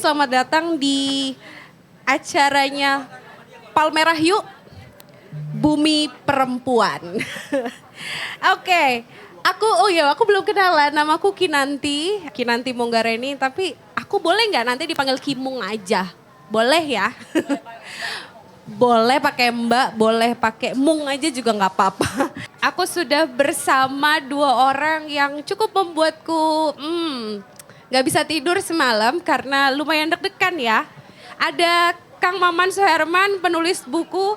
selamat datang di acaranya Palmerah Yuk, Bumi Perempuan. Oke, aku belum kenalan, namaku Kinanti Monggareni, tapi aku boleh nggak nanti dipanggil Kimung aja? Boleh ya? Boleh pakai Mbak, boleh pakai Mung aja juga nggak apa-apa. Aku sudah bersama dua orang yang cukup membuatku nggak bisa tidur semalam karena lumayan deg-degan ya. Ada Kang Maman Soherman, penulis buku.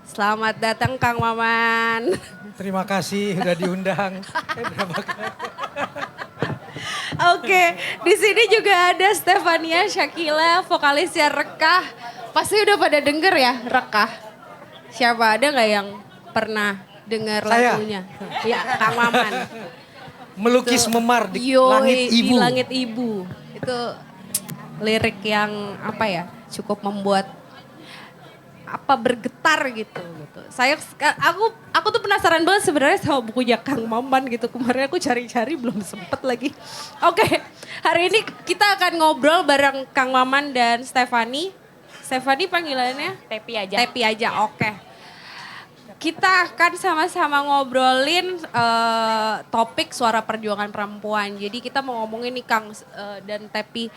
Selamat datang Kang Maman. Terima kasih udah diundang. Oke, di sini juga ada Stefania Shakila, vokalisnya Rekah. Pasti udah pada denger ya Rekah. Siapa ada nggak yang pernah dengar lagunya? Ya, Kang Maman. Melukis memar di Yoi, langit ibu. Di langit ibu. Itu lirik yang apa ya? Cukup membuat bergetar gitu. Aku tuh penasaran banget sebenarnya sama bukunya Kang Maman gitu. Kemarin aku cari-cari belum sempet lagi. Oke, hari ini kita akan ngobrol bareng Kang Maman dan Stefani. Stefani panggilannya? Tepi aja. Tepi aja, oke. Kita akan sama-sama ngobrolin topik suara perjuangan perempuan. Jadi kita mau ngomongin nih Kang dan Tepi,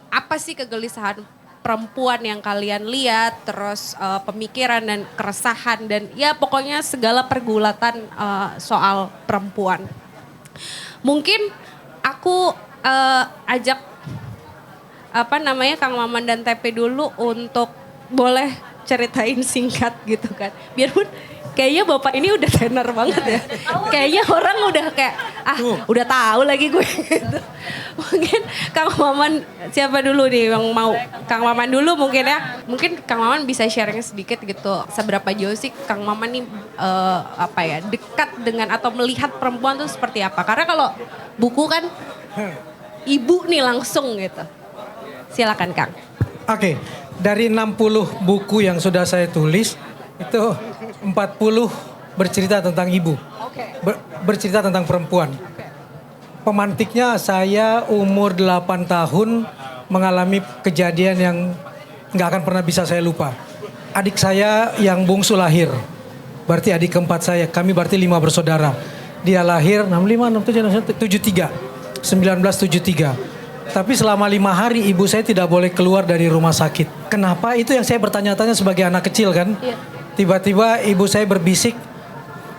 apa sih kegelisahan perempuan yang kalian lihat, terus pemikiran dan keresahan dan ya pokoknya segala pergulatan soal perempuan. Mungkin aku ajak Kang Maman dan Tepi dulu untuk boleh ceritain singkat gitu kan. Biarpun kayaknya Bapak ini udah tenar banget ya. Kayaknya orang udah kayak udah tahu lagi gue gitu. Mungkin Kang Maman siapa dulu nih yang mau? Kang Maman dulu mungkin ya. Mungkin Kang Maman bisa sharing sedikit gitu. Seberapa jauh sih Kang Maman nih dekat dengan atau melihat perempuan tuh seperti apa? Karena kalau buku kan ibu nih langsung gitu. Silakan Kang. Oke, dari 60 buku yang sudah saya tulis, itu 40 bercerita tentang ibu. Bercerita tentang perempuan. Pemantiknya saya umur 8 tahun mengalami kejadian yang nggak akan pernah bisa saya lupa. Adik saya yang bungsu lahir, berarti adik keempat saya, kami berarti 5 bersaudara. Dia lahir 65, 67, 1973. Tapi selama 5 hari ibu saya tidak boleh keluar dari rumah sakit. Kenapa? Itu yang saya bertanya-tanya sebagai anak kecil kan. Iya. Tiba-tiba ibu saya berbisik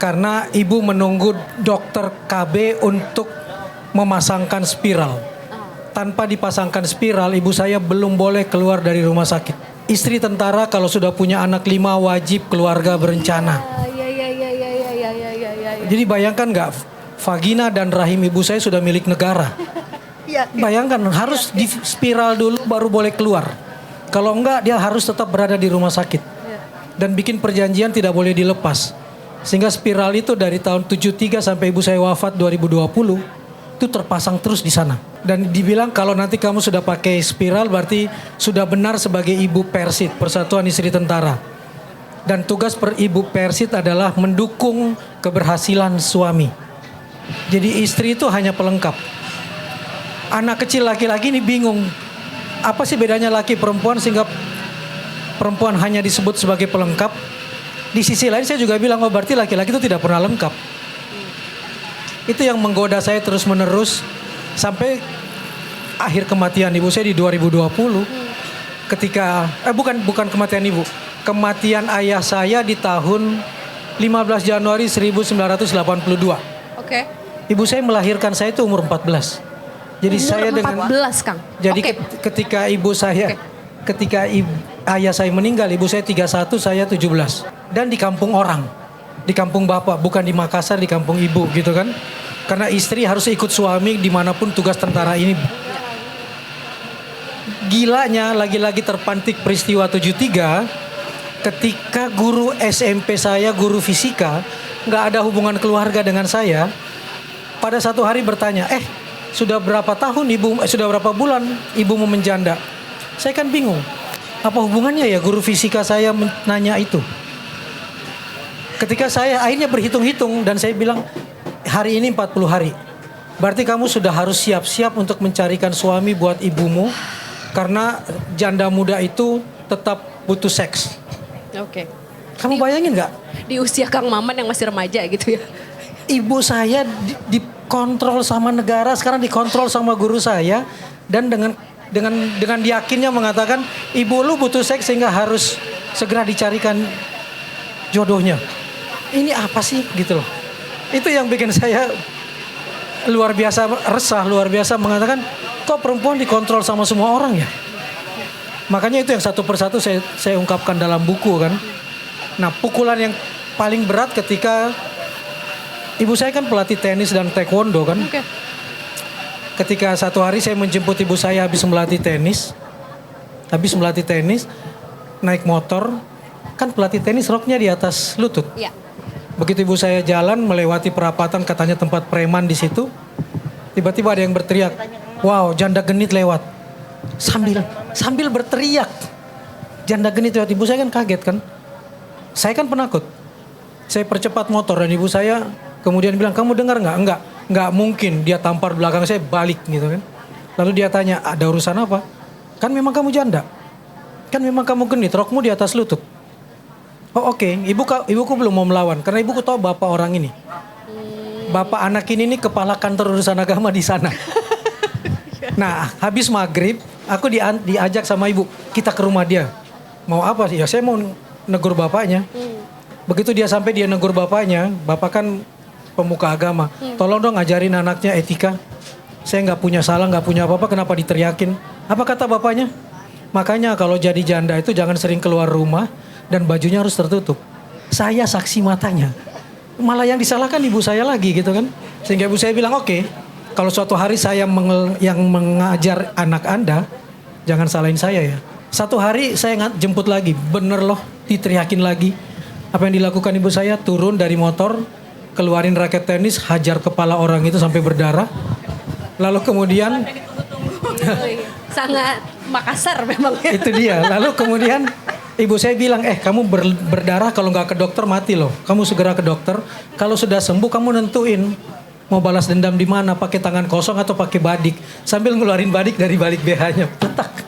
karena ibu menunggu dokter KB untuk memasangkan spiral. Tanpa dipasangkan spiral ibu saya belum boleh keluar dari rumah sakit. Istri tentara kalau sudah punya anak 5 wajib keluarga berencana. Jadi bayangkan nggak, vagina dan rahim ibu saya sudah milik negara. Bayangkan harus di spiral dulu baru boleh keluar. Kalau enggak dia harus tetap berada di rumah sakit. Dan bikin perjanjian tidak boleh dilepas. Sehingga spiral itu dari tahun 73 sampai ibu saya wafat 2020 itu terpasang terus di sana. Dan dibilang kalau nanti kamu sudah pakai spiral berarti sudah benar sebagai ibu Persit, Persatuan Istri Tentara. Dan tugas ibu Persit adalah mendukung keberhasilan suami. Jadi istri itu hanya pelengkap. Anak kecil laki-laki ini bingung. Apa sih bedanya laki perempuan sehingga perempuan hanya disebut sebagai pelengkap. Di sisi lain saya juga bilang berarti laki-laki itu tidak pernah lengkap. Itu yang menggoda saya terus menerus. Sampai akhir kematian ibu saya di 2020. Ketika, bukan kematian ibu. Kematian ayah saya di tahun 15 Januari 1982. Oke. Ibu saya melahirkan saya itu umur 14. Jadi umur saya 14 Kang. Jadi ketika ibu saya ayah saya meninggal, ibu saya 31, saya 17. Dan di kampung orang. Di kampung bapak, bukan di Makassar, di kampung ibu gitu kan. Karena istri harus ikut suami dimanapun tugas tentara ini. Gilanya lagi-lagi terpantik peristiwa 73. Ketika guru SMP saya, guru fisika, nggak ada hubungan keluarga dengan saya. Pada satu hari bertanya, sudah berapa tahun sudah berapa bulan ibumu menjanda? Saya kan bingung. Apa hubungannya ya guru fisika saya nanya itu? Ketika saya akhirnya berhitung-hitung dan saya bilang hari ini 40 hari. Berarti kamu sudah harus siap-siap untuk mencarikan suami buat ibumu. Karena janda muda itu tetap butuh seks. Oke. Kamu bayangin nggak? Di usia Kang Maman yang masih remaja gitu ya. Ibu saya dikontrol sama negara, sekarang dikontrol sama guru saya. Dan dengan yakinnya mengatakan, ibu lu butuh seks sehingga harus segera dicarikan jodohnya. Ini apa sih gitu loh. Itu yang bikin saya luar biasa resah, luar biasa mengatakan, kok perempuan dikontrol sama semua orang ya? Makanya itu yang satu persatu saya ungkapkan dalam buku kan. Nah, pukulan yang paling berat ketika ibu saya kan pelatih tenis dan taekwondo kan. Oke. Ketika satu hari saya menjemput ibu saya habis melatih tenis, naik motor, kan pelatih tenis roknya di atas lutut. Iya. Begitu ibu saya jalan melewati perapatan, katanya tempat preman di situ, tiba-tiba ada yang berteriak, wow, janda genit lewat. Sambil berteriak, janda genit lewat. Ibu saya kan kaget kan. Saya kan penakut. Saya percepat motor dan ibu saya kemudian bilang, kamu dengar nggak? Nggak mungkin dia tampar belakang saya balik gitu kan. Lalu dia tanya, ada urusan apa? Kan memang kamu janda. Kan memang kamu genit, rokmu di atas lutut. Oh oke, ibuku belum mau melawan karena ibuku tahu bapak orang ini. Bapak anak ini nih kepala kantor urusan agama di sana. Nah, habis maghrib, aku diajak sama ibu, kita ke rumah dia. Mau apa sih? Ya saya mau negur bapaknya. Begitu dia sampai dia negur bapaknya, bapak kan pemuka agama. Tolong dong ajarin anaknya etika. Saya nggak punya salah, nggak punya apa-apa, kenapa diteriakin? Apa kata bapaknya? Makanya kalau jadi janda itu jangan sering keluar rumah dan bajunya harus tertutup. Saya saksi matanya. Malah yang disalahkan ibu saya lagi gitu kan. Sehingga ibu saya bilang, oke, kalau suatu hari saya yang mengajar anak Anda, jangan salahin saya ya. Satu hari saya jemput lagi, bener loh, diteriakin lagi. Apa yang dilakukan ibu saya? Turun dari motor, keluarin raket tenis, hajar kepala orang itu sampai berdarah. Lalu kemudian Sangat Makassar memang ya. itu dia. Lalu kemudian ibu saya bilang, kamu berdarah kalau nggak ke dokter mati loh. Kamu segera ke dokter. Kalau sudah sembuh kamu nentuin mau balas dendam di mana, pakai tangan kosong atau pakai badik. Sambil ngeluarin badik dari balik BH-nya. Petak.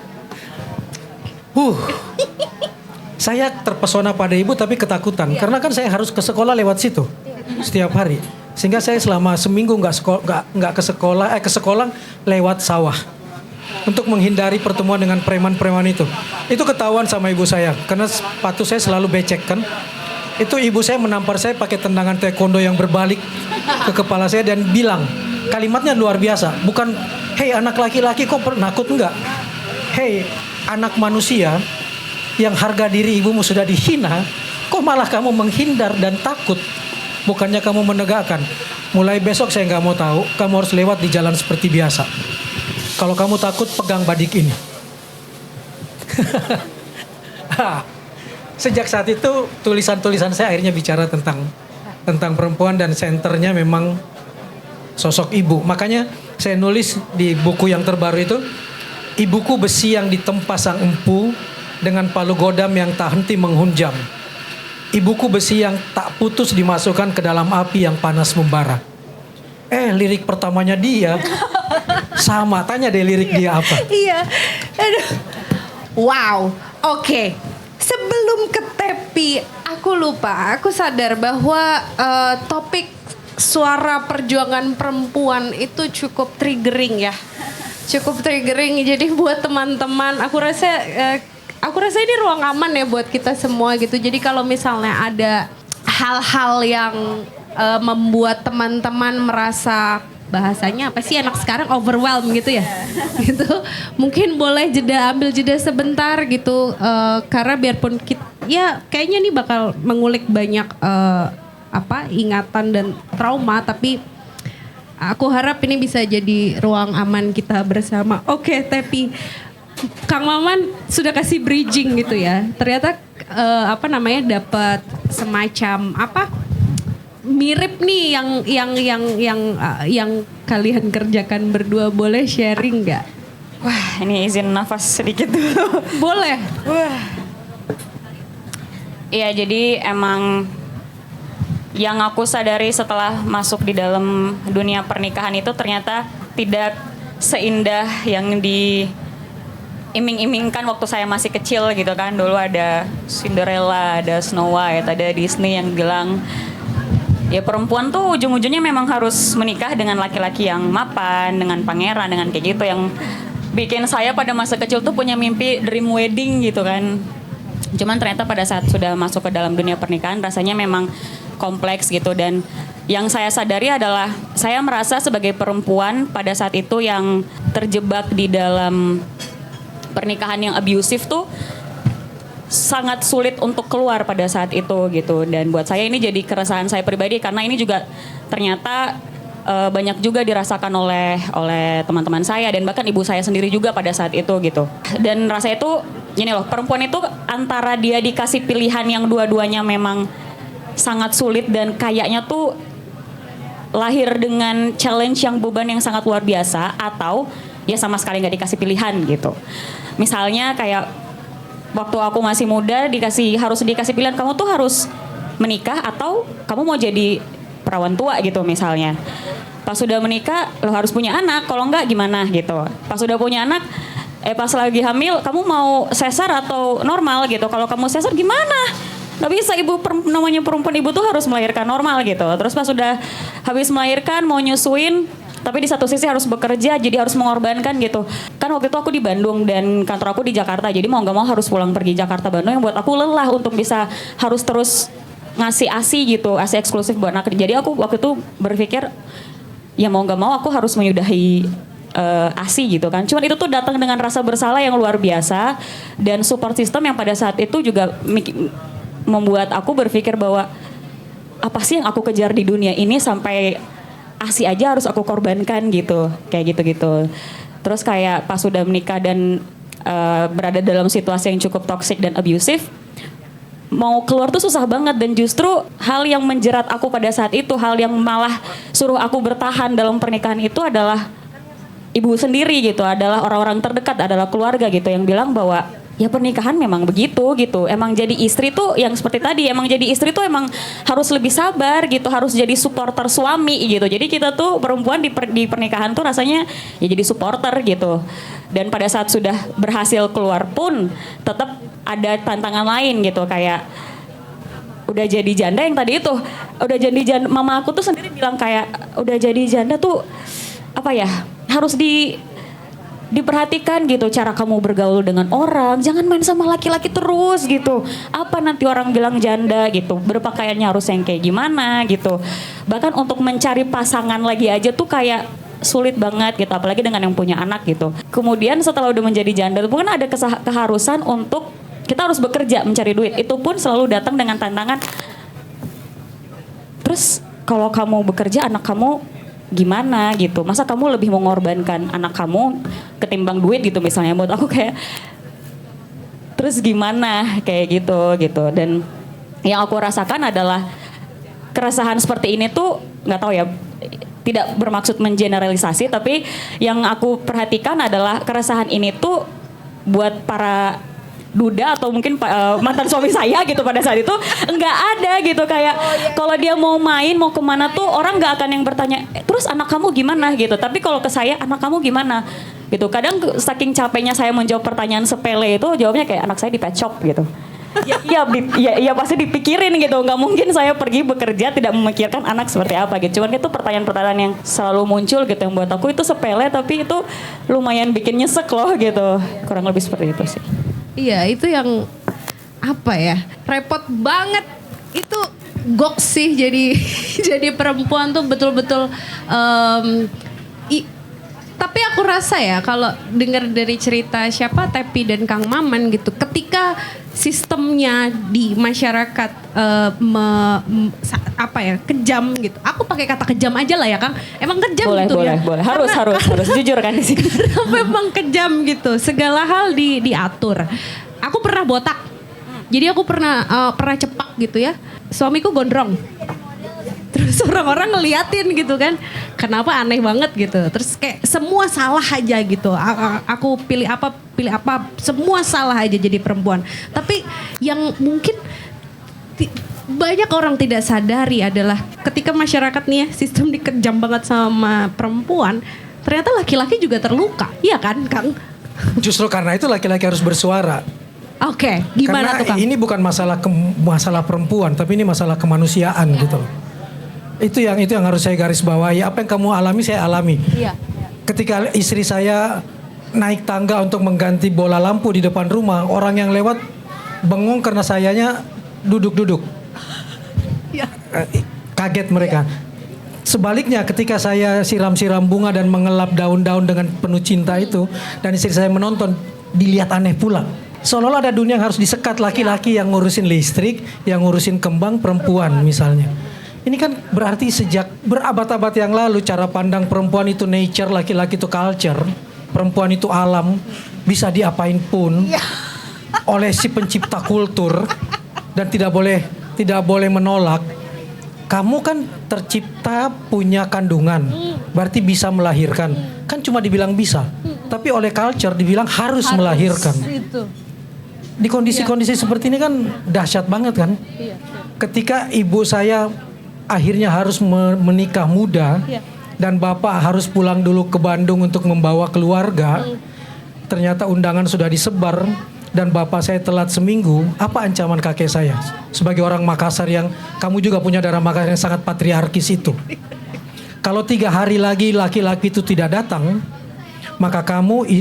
Saya terpesona pada ibu tapi ketakutan. Karena kan saya harus ke sekolah lewat situ setiap hari. Sehingga saya selama seminggu nggak ke sekolah lewat sawah. Untuk menghindari pertemuan dengan preman-preman itu. Itu ketahuan sama ibu saya. Karena sepatu saya selalu becek kan. Itu ibu saya menampar saya pakai tendangan taekwondo yang berbalik ke kepala saya dan bilang, kalimatnya luar biasa. Bukan, hei anak laki-laki kok penakut, enggak. Hei anak manusia yang harga diri ibumu sudah dihina, kok malah kamu menghindar dan takut. Bukannya kamu menegakkan. Mulai besok saya nggak mau tahu, kamu harus lewat di jalan seperti biasa. Kalau kamu takut, pegang badik ini. Sejak saat itu tulisan-tulisan saya akhirnya bicara tentang perempuan dan senternya memang sosok ibu. Makanya saya nulis di buku yang terbaru itu, ibuku besi yang ditempa sang empu dengan palu godam yang tak henti menghunjam. Ibuku besi yang tak putus dimasukkan ke dalam api yang panas membara. Lirik pertamanya dia sama, tanya deh lirik dia apa. Iya, aduh. Wow, oke. Sebelum ke tepi, aku sadar bahwa topik suara perjuangan perempuan itu cukup triggering ya. Cukup triggering, jadi buat teman-teman, aku rasa ini ruang aman ya buat kita semua gitu. Jadi kalau misalnya ada hal-hal yang membuat teman-teman merasa, bahasanya apa sih anak sekarang, overwhelmed gitu ya, gitu, mungkin boleh ambil jeda sebentar gitu, karena biarpun kita, ya kayaknya nih bakal mengulik banyak ingatan dan trauma, tapi aku harap ini bisa jadi ruang aman kita bersama. Oke, tapi Kang Maman sudah kasih bridging gitu ya, ternyata dapat semacam mirip nih yang kalian kerjakan berdua, boleh sharing nggak? Wah, ini izin nafas sedikit dulu. Boleh. Wah. Iya, jadi emang yang aku sadari setelah masuk di dalam dunia pernikahan itu ternyata tidak seindah yang diiming-imingkan waktu saya masih kecil gitu kan. Dulu ada Cinderella, ada Snow White, ada Disney yang bilang ya perempuan tuh ujung-ujungnya memang harus menikah dengan laki-laki yang mapan, dengan pangeran, dengan kayak gitu, yang bikin saya pada masa kecil tuh punya mimpi dream wedding gitu kan. Cuman ternyata pada saat sudah masuk ke dalam dunia pernikahan rasanya memang kompleks gitu, dan yang saya sadari adalah saya merasa sebagai perempuan pada saat itu yang terjebak di dalam pernikahan yang abusive tuh sangat sulit untuk keluar pada saat itu gitu. Dan buat saya ini jadi keresahan saya pribadi, karena ini juga ternyata banyak juga dirasakan oleh teman-teman saya dan bahkan ibu saya sendiri juga pada saat itu gitu. Dan rasanya itu gini loh, perempuan itu antara dia dikasih pilihan yang dua-duanya memang sangat sulit dan kayaknya tuh lahir dengan challenge yang beban yang sangat luar biasa, atau ya sama sekali nggak dikasih pilihan gitu. Misalnya kayak waktu aku masih muda harus dikasih pilihan, kamu tuh harus menikah atau kamu mau jadi perawan tua gitu misalnya. Pas sudah menikah lo harus punya anak, kalau enggak gimana gitu. Pas sudah punya anak, pas lagi hamil kamu mau sesar atau normal gitu. Kalau kamu sesar gimana? Gak bisa, namanya perempuan ibu tuh harus melahirkan normal gitu. Terus pas sudah habis melahirkan mau nyusuin, tapi di satu sisi harus bekerja, jadi harus mengorbankan gitu. Kan waktu itu aku di Bandung dan kantor aku di Jakarta, jadi mau gak mau harus pulang pergi Jakarta Bandung, yang buat aku lelah untuk bisa harus terus ngasih ASI gitu, ASI eksklusif buat anak. Jadi aku waktu itu berpikir ya mau gak mau aku harus menyudahi ASI gitu kan. Cuman itu tuh datang dengan rasa bersalah yang luar biasa, dan support system yang pada saat itu juga membuat aku berpikir bahwa apa sih yang aku kejar di dunia ini sampai ASI aja harus aku korbankan gitu, kayak gitu-gitu. Terus kayak pas sudah menikah dan berada dalam situasi yang cukup toxic dan abusive, mau keluar tuh susah banget. Dan justru hal yang menjerat aku pada saat itu, hal yang malah suruh aku bertahan dalam pernikahan itu adalah ibu sendiri gitu, adalah orang-orang terdekat, adalah keluarga gitu, yang bilang bahwa ya pernikahan memang begitu gitu. Emang jadi istri tuh yang seperti tadi, emang jadi istri tuh emang harus lebih sabar gitu, harus jadi supporter suami gitu. Jadi kita tuh perempuan di pernikahan tuh rasanya ya jadi supporter gitu. Dan pada saat sudah berhasil keluar pun tetap ada tantangan lain gitu, kayak udah jadi janda yang tadi itu, udah jadi janda, mama aku tuh sendiri bilang kayak udah jadi janda tuh apa ya, harus diperhatikan gitu cara kamu bergaul dengan orang, jangan main sama laki-laki terus gitu. Apa nanti orang bilang janda gitu, berpakaiannya harus yang kayak gimana gitu. Bahkan untuk mencari pasangan lagi aja tuh kayak sulit banget gitu, apalagi dengan yang punya anak gitu. Kemudian setelah udah menjadi janda tuh kan ada keharusan untuk kita harus bekerja mencari duit. Itu pun selalu datang dengan tantangan. Terus kalau kamu bekerja, anak kamu gimana gitu, masa kamu lebih mengorbankan anak kamu ketimbang duit gitu misalnya. Buat aku kayak terus gimana kayak gitu. Dan yang aku rasakan adalah keresahan seperti ini tuh nggak tahu ya, tidak bermaksud mengeneralisasi, tapi yang aku perhatikan adalah keresahan ini tuh buat para duda atau mungkin mantan suami saya gitu pada saat itu nggak ada gitu, kayak kalau dia mau main mau kemana tuh orang nggak akan yang bertanya terus anak kamu gimana gitu. Tapi kalau ke saya, anak kamu gimana gitu, kadang saking capeknya saya menjawab pertanyaan sepele itu, jawabnya kayak anak saya di pet shop gitu. Ya pasti dipikirin gitu, nggak mungkin saya pergi bekerja tidak memikirkan anak seperti apa gitu. Cuman itu pertanyaan-pertanyaan yang selalu muncul gitu, yang buat aku itu sepele tapi itu lumayan bikin nyesek loh gitu, kurang lebih seperti itu sih. Iya, itu yang apa ya, repot banget itu. Gok sih jadi jadi perempuan tuh betul-betul tapi aku rasa ya kalau dengar dari cerita siapa Tepi dan Kang Maman gitu, ketika sistemnya di masyarakat apa ya, kejam gitu. Aku pakai kata kejam aja lah ya Kang. Emang kejam boleh, gitu boleh, ya. Boleh. Harus jujur kan di sini. Karena memang kejam gitu. Segala hal diatur. Aku pernah botak. Jadi aku pernah cepak gitu ya. Suamiku gondrong. Terus orang-orang ngeliatin gitu kan, kenapa aneh banget gitu. Terus kayak semua salah aja gitu. Aku pilih apa, semua salah aja jadi perempuan. Tapi yang mungkin banyak orang tidak sadari adalah ketika masyarakat nih ya sistem dikejam banget sama perempuan, ternyata laki-laki juga terluka. Iya kan, Kang? Justru karena itu laki-laki harus bersuara. Oke, gimana Karena tuh, Kang? ini bukan masalah perempuan, tapi ini masalah kemanusiaan gitu loh. Itu yang harus saya garis bawahi. Apa yang kamu alami saya alami. Iya. Ketika istri saya naik tangga untuk mengganti bola lampu di depan rumah, orang yang lewat bengong karena sayanya duduk-duduk. Iya. Kaget mereka. Sebaliknya ketika saya siram-siram bunga dan mengelap daun-daun dengan penuh cinta itu, dan istri saya menonton, dilihat aneh pula. Seolah-olah ada dunia yang harus disekat, laki-laki yang ngurusin listrik, yang ngurusin kembang, perempuan misalnya. Ini kan berarti sejak berabad-abad yang lalu cara pandang perempuan itu nature, laki-laki itu culture, perempuan itu alam, bisa diapain pun oleh si pencipta kultur dan tidak boleh menolak. Kamu kan tercipta punya kandungan, berarti bisa melahirkan. Kan cuma dibilang bisa, tapi oleh culture dibilang harus melahirkan. Di kondisi-kondisi seperti ini kan dahsyat banget kan. Ketika ibu saya akhirnya harus menikah muda dan bapak harus pulang dulu ke Bandung untuk membawa keluarga. Ternyata undangan sudah disebar dan bapak saya telat seminggu. Apa ancaman kakek saya? Sebagai orang Makassar yang kamu juga punya darah Makassar yang sangat patriarkis itu. Kalau 3 hari lagi laki-laki itu tidak datang, maka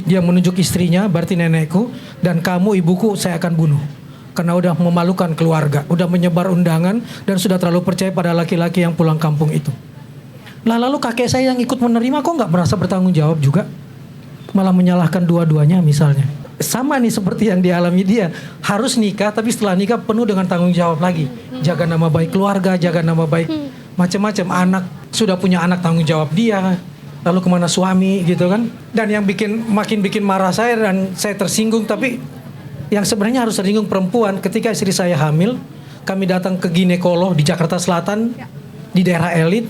dia menunjuk istrinya, berarti nenekku, dan kamu ibuku saya akan bunuh. Karena udah memalukan keluarga, udah menyebar undangan dan sudah terlalu percaya pada laki-laki yang pulang kampung itu. Nah lalu kakek saya yang ikut menerima kok nggak merasa bertanggung jawab juga? Malah menyalahkan dua-duanya misalnya. Sama nih seperti yang dialami dia. Harus nikah tapi setelah nikah penuh dengan tanggung jawab lagi. Jaga nama baik keluarga, jaga nama baik macam-macam. Anak, sudah punya anak tanggung jawab dia. Lalu kemana suami gitu kan. Dan yang makin bikin marah saya dan saya tersinggung, tapi yang sebenarnya harus tersinggung perempuan. Ketika istri saya hamil, kami datang ke ginekolog di Jakarta Selatan, di daerah elit.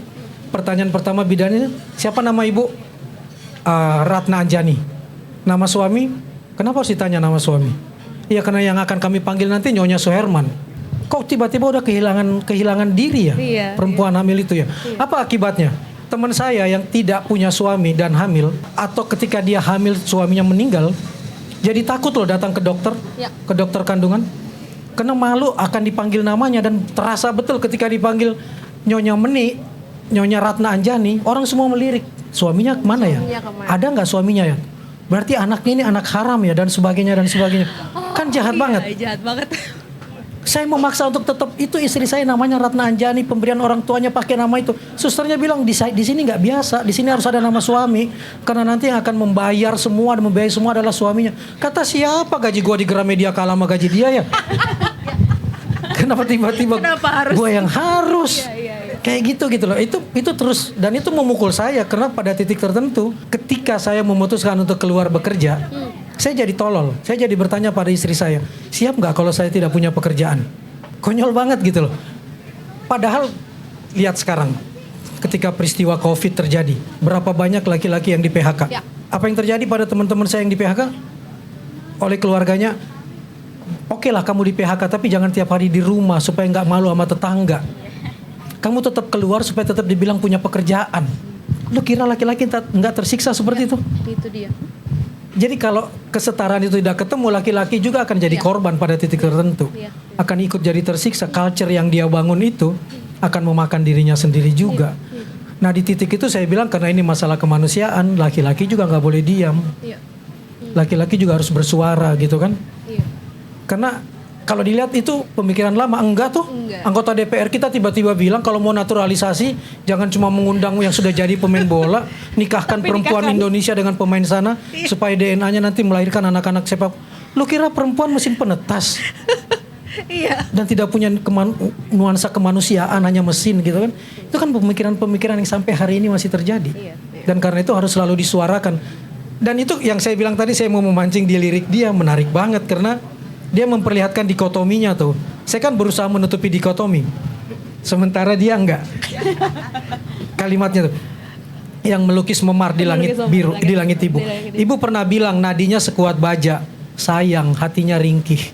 Pertanyaan pertama bidannya, siapa nama ibu? Ratna Anjani. Nama suami? Kenapa harus ditanya nama suami? Iya karena yang akan kami panggil nanti Nyonya Suherman. Kok tiba-tiba udah kehilangan diri ya perempuan hamil itu ya? Apa akibatnya? Teman saya yang tidak punya suami dan hamil, atau ketika dia hamil suaminya meninggal, jadi takut loh datang ke dokter kandungan. Karena malu akan dipanggil namanya dan terasa betul ketika dipanggil Nyonya Ratna Anjani, orang semua melirik. Suaminya kemana ya? Ada nggak suaminya ya? Berarti anaknya ini anak haram ya dan sebagainya. Kan jahat banget. Jahat banget. Saya memaksa untuk tetap, itu istri saya namanya Ratna Anjani, pemberian orang tuanya pakai nama itu. Susternya bilang di sini nggak biasa, di sini harus ada nama suami karena nanti yang akan membayar semua dan membiayai semua adalah suaminya. Kata siapa gaji gua di Gramedia kalah sama gaji dia ya? Kenapa tiba-tiba gua yang harus? Kayak gitu loh. Itu terus dan itu memukul saya karena pada titik tertentu ketika saya memutuskan untuk keluar bekerja, saya jadi tolol. Saya jadi bertanya pada istri saya, siap nggak kalau saya tidak punya pekerjaan? Konyol banget gitu loh. Padahal lihat sekarang, ketika peristiwa COVID terjadi, berapa banyak laki-laki yang di PHK? Apa yang terjadi pada teman-teman saya yang di PHK? Oleh keluarganya, oke lah kamu di PHK, tapi jangan tiap hari di rumah supaya nggak malu sama tetangga. Kamu tetap keluar supaya tetap dibilang punya pekerjaan. Lu kira laki-laki nggak tersiksa seperti itu? Itu dia. Jadi kalau kesetaraan itu tidak ketemu, laki-laki juga akan jadi korban pada titik tertentu. Akan ikut jadi tersiksa. Culture yang dia bangun itu akan memakan dirinya sendiri juga. Nah di titik itu saya bilang karena ini masalah kemanusiaan, laki-laki juga nggak boleh diam. Laki-laki juga harus bersuara gitu kan. Karena kalau dilihat itu pemikiran lama, enggak tuh. Anggota DPR kita tiba-tiba bilang kalau mau naturalisasi jangan cuma mengundang yang sudah jadi pemain bola, nikahkan perempuan Indonesia dengan pemain sana supaya DNA-nya nanti melahirkan anak-anak sepak. Lu kira perempuan mesin penetas? Dan tidak punya nuansa kemanusiaan, hanya mesin gitu kan. Itu kan pemikiran-pemikiran yang sampai hari ini masih terjadi. Dan karena itu harus selalu disuarakan. Dan itu yang saya bilang tadi, saya mau memancing di lirik dia, menarik banget karena dia memperlihatkan dikotominya tuh. Saya kan berusaha menutupi dikotomi. Sementara dia enggak. Kalimatnya tuh. Yang melukis memar di langit biru, di langit ibu. Ibu pernah bilang nadinya sekuat baja, sayang hatinya ringkih.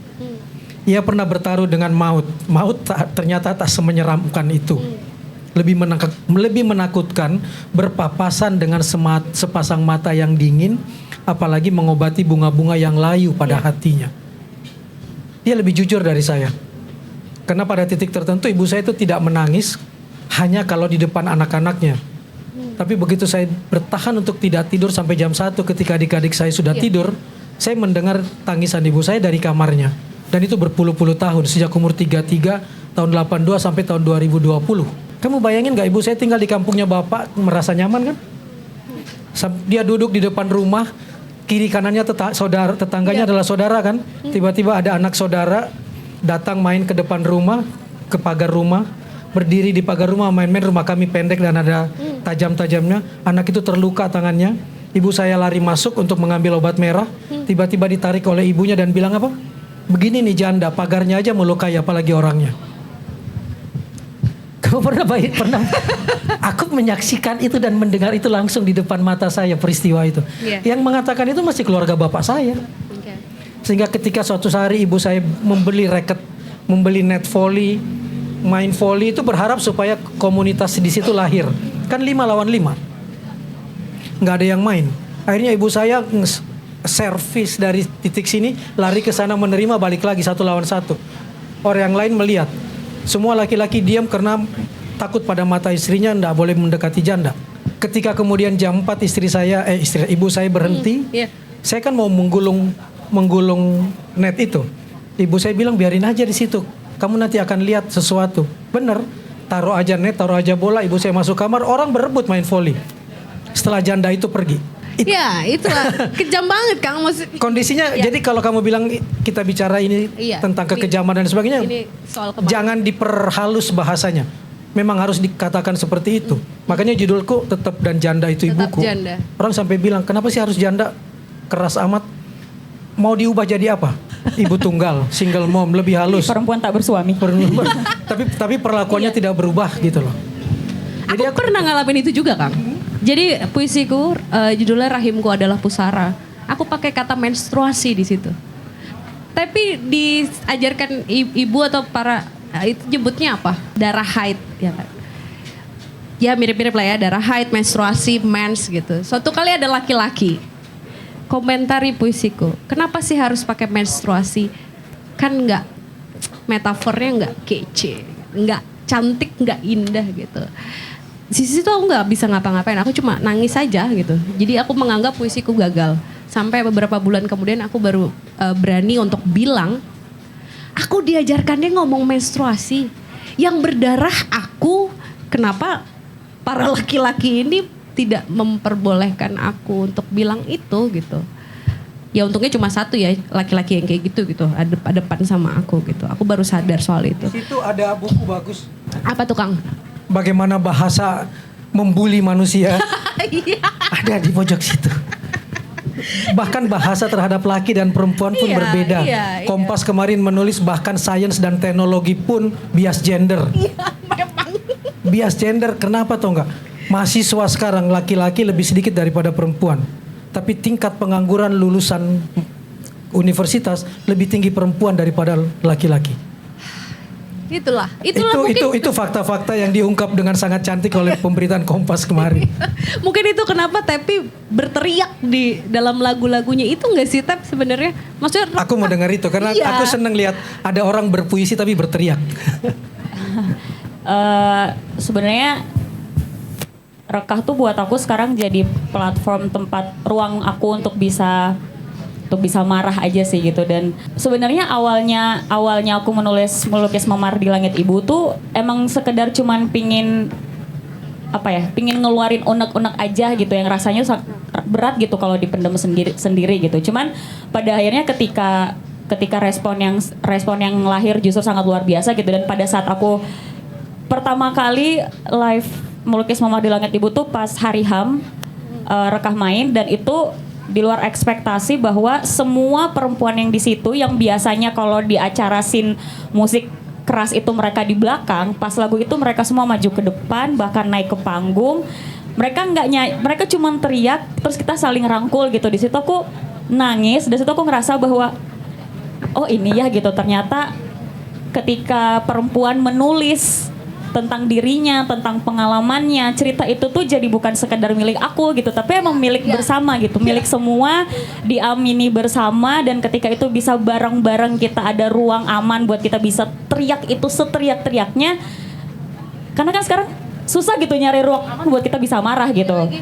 Ia pernah bertaruh dengan maut. Ternyata tak semenyeramkan itu. Lebih menakutkan berpapasan dengan sepasang mata yang dingin, apalagi mengobati bunga-bunga yang layu pada hatinya. Dia lebih jujur dari saya. Karena pada titik tertentu ibu saya itu tidak menangis hanya kalau di depan anak-anaknya. Tapi begitu saya bertahan untuk tidak tidur sampai jam 1 ketika adik-adik saya sudah tidur, saya mendengar tangisan ibu saya dari kamarnya. Dan itu berpuluh-puluh tahun, sejak umur 33, tahun 82 sampai tahun 2020. Kamu bayangin gak, ibu saya tinggal di kampungnya bapak, merasa nyaman kan? Dia duduk di depan rumah, kiri kanannya tetangganya adalah saudara kan? Tiba-tiba ada anak saudara datang main ke depan rumah, ke pagar rumah, berdiri di pagar rumah, main-main. Rumah kami pendek dan ada tajam-tajamnya. Anak itu terluka tangannya. Ibu saya lari masuk untuk mengambil obat merah. Tiba-tiba ditarik oleh ibunya dan bilang apa? Begini nih janda, pagarnya aja melukai apalagi orangnya. Kamu pernah aku menyaksikan itu dan mendengar itu langsung di depan mata saya, peristiwa itu. Yang mengatakan itu masih keluarga bapak saya. Sehingga ketika suatu hari ibu saya membeli racket, membeli net volley, main volley, itu berharap supaya komunitas di situ lahir. Kan 5 lawan 5. Nggak ada yang main. Akhirnya ibu saya servis dari titik sini, lari ke sana menerima, balik lagi 1 lawan 1. Orang yang lain melihat. Semua laki-laki diam karena takut pada mata istrinya, nggak boleh mendekati janda. Ketika kemudian jam 4 ibu saya berhenti, saya kan mau menggulung net itu. Ibu saya bilang biarin aja di situ, kamu nanti akan lihat sesuatu. Bener, taruh aja net, taruh aja bola. Ibu saya masuk kamar, orang berebut main volley. Setelah janda itu pergi. Ya itulah kejam banget Kang. Kondisinya jadi kalau kamu bilang kita bicara ini tentang kekejaman dan sebagainya, ini soal jangan diperhalus bahasanya. Memang harus dikatakan seperti itu. Makanya judulku Tetap dan Janda Itu Ibuku. Janda. Orang sampai bilang kenapa sih harus janda, keras amat. Mau diubah jadi apa? Ibu tunggal, single mom, lebih halus. Perempuan tak bersuami. tapi perlakuannya tidak berubah gitu loh. Jadi aku pernah ngalamin itu juga Kang. Jadi puisiku judulnya Rahimku Adalah Pusara. Aku pakai kata menstruasi di situ. Tapi diajarkan ibu atau para itu nyebutnya apa? Darah haid ya kan. Ya mirip-mirip lah ya, darah haid, menstruasi, mens gitu. Suatu kali ada laki-laki komentari puisiku, kenapa sih harus pakai menstruasi? Kan enggak, metafornya enggak kece, enggak cantik, enggak indah gitu. Di situ aku nggak bisa ngapa-ngapain, aku cuma nangis aja gitu. Jadi aku menganggap puisiku gagal. Sampai beberapa bulan kemudian aku baru berani untuk bilang, aku diajarkannya ngomong menstruasi. Yang berdarah aku, kenapa para laki-laki ini tidak memperbolehkan aku untuk bilang itu gitu. Ya untungnya cuma satu ya laki-laki yang kayak gitu ada depan sama aku gitu. Aku baru sadar soal itu. Di situ ada buku bagus. Apa tuh Kang? Bagaimana bahasa membuli manusia. Ada di pojok situ. Bahkan bahasa terhadap laki dan perempuan pun berbeda. Kompas kemarin menulis bahkan sains dan teknologi pun bias gender. Bias gender, kenapa tau nggak? Mahasiswa sekarang laki-laki lebih sedikit daripada perempuan. Tapi tingkat pengangguran lulusan universitas lebih tinggi perempuan daripada laki-laki. Itulah mungkin itu fakta-fakta yang diungkap dengan sangat cantik oleh pemberitaan Kompas kemarin. Mungkin itu kenapa Tepi berteriak di dalam lagu-lagunya itu nggak sih Tep sebenarnya? Maksudnya aku mau dengar itu karena aku seneng lihat ada orang berpuisi tapi berteriak. Sebenarnya Rekah tuh buat aku sekarang jadi platform tempat ruang aku untuk bisa marah aja sih gitu. Dan sebenarnya awalnya aku melukis Memar di Langit Ibu tuh emang sekedar cuman pingin ngeluarin unek-unek aja gitu yang rasanya berat gitu kalau dipendam sendiri gitu. Cuman pada akhirnya ketika respon yang lahir justru sangat luar biasa gitu. Dan pada saat aku pertama kali live melukis Memar di Langit Ibu tuh pas hari HAM Rekah main, dan itu di luar ekspektasi bahwa semua perempuan yang di situ yang biasanya kalau di acara scene musik keras itu mereka di belakang, pas lagu itu mereka semua maju ke depan, bahkan naik ke panggung. Mereka cuma teriak, terus kita saling rangkul gitu. Di situ aku nangis, di situ aku ngerasa bahwa oh ini ya gitu, ternyata ketika perempuan menulis tentang dirinya, tentang pengalamannya, cerita itu tuh jadi bukan sekedar milik aku gitu, tapi emang milik bersama gitu, milik semua, diamini bersama, dan ketika itu bisa bareng-bareng kita ada ruang aman buat kita bisa teriak itu seteriak-teriaknya, karena kan sekarang susah gitu nyari ruang aman buat kita bisa marah gitu.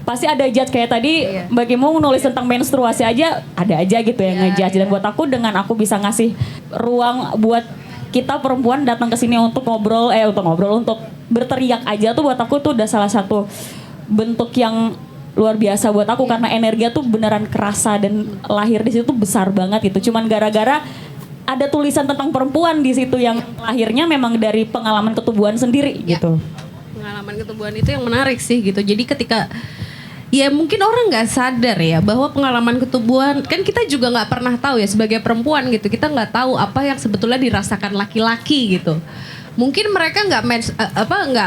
Pasti ada judge kayak tadi Mbak Kim mau nulis tentang menstruasi aja, ada aja gitu ya ngejudge, dan buat aku dengan aku bisa ngasih ruang buat kita perempuan datang ke sini untuk ngobrol, untuk berteriak aja tuh buat aku tuh udah salah satu bentuk yang luar biasa buat aku, karena energi tuh beneran kerasa dan lahir di situ tuh besar banget gitu. Cuman gara-gara ada tulisan tentang perempuan di situ yang lahirnya memang dari pengalaman ketubuhan sendiri gitu. Pengalaman ketubuhan itu yang menarik sih gitu. Jadi ketika ya mungkin orang nggak sadar ya bahwa pengalaman ketubuhan, kan kita juga nggak pernah tahu ya sebagai perempuan gitu, kita nggak tahu apa yang sebetulnya dirasakan laki-laki gitu. Mungkin mereka nggak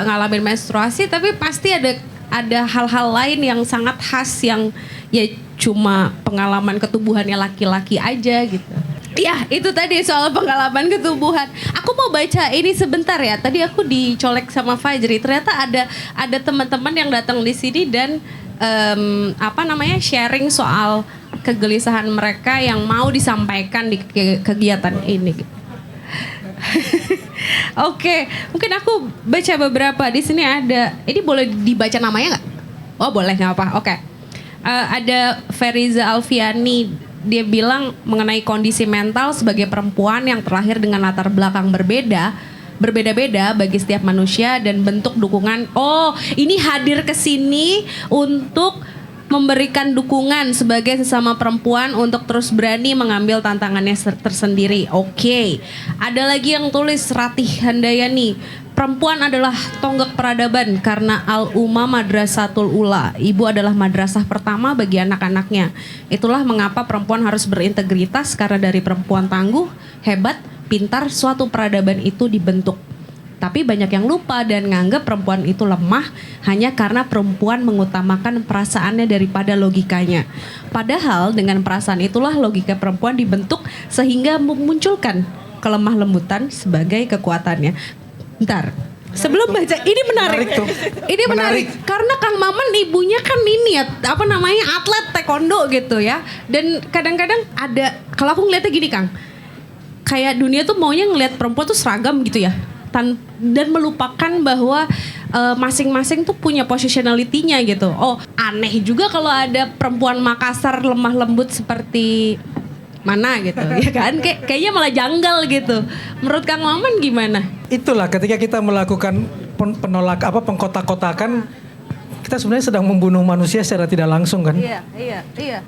ngalamin menstruasi, tapi pasti ada hal-hal lain yang sangat khas yang ya cuma pengalaman ketubuhannya laki-laki aja gitu. Ya itu tadi soal pengalaman ketubuhan. Aku mau baca ini sebentar ya. Tadi aku dicolek sama Fajri. Ternyata ada teman-teman yang datang di sini dan sharing soal kegelisahan mereka yang mau disampaikan di kegiatan ini. Oke, mungkin aku baca beberapa. Di sini ada. Ini boleh dibaca namanya nggak? Oh boleh, nggak apa. Oke. Ada Feriza Alfiani. Dia bilang mengenai kondisi mental sebagai perempuan yang terlahir dengan latar belakang berbeda-beda bagi setiap manusia, dan bentuk dukungan. Oh, ini hadir ke sini untuk memberikan dukungan sebagai sesama perempuan untuk terus berani mengambil tantangannya tersendiri. Oke. Ada lagi yang tulis, Ratih Handayani. Perempuan adalah tonggak peradaban karena Al-Umma Madrasatul Ula. Ibu adalah madrasah pertama bagi anak-anaknya. Itulah mengapa perempuan harus berintegritas, karena dari perempuan tangguh, hebat, pintar, suatu peradaban itu dibentuk. Tapi banyak yang lupa dan nganggap perempuan itu lemah hanya karena perempuan mengutamakan perasaannya daripada logikanya. Padahal dengan perasaan itulah logika perempuan dibentuk sehingga memunculkan kelemah lembutan sebagai kekuatannya. Bentar, sebelum baca ini menarik tuh. Ini menarik karena Kang Maman ibunya kan ini ya atlet taekwondo gitu ya. Dan kadang-kadang ada, kalau aku ngeliatnya gini Kang, kayak dunia tuh maunya ngeliat perempuan tuh seragam gitu ya, dan melupakan bahwa masing-masing tuh punya positionality-nya gitu. Oh aneh juga kalau ada perempuan Makassar lemah lembut seperti mana gitu ya kan, kayaknya malah janggal gitu. Menurut Kang Maman gimana? Itulah ketika kita melakukan pengkotak-kotakan, kita sebenarnya sedang membunuh manusia secara tidak langsung kan. Iya.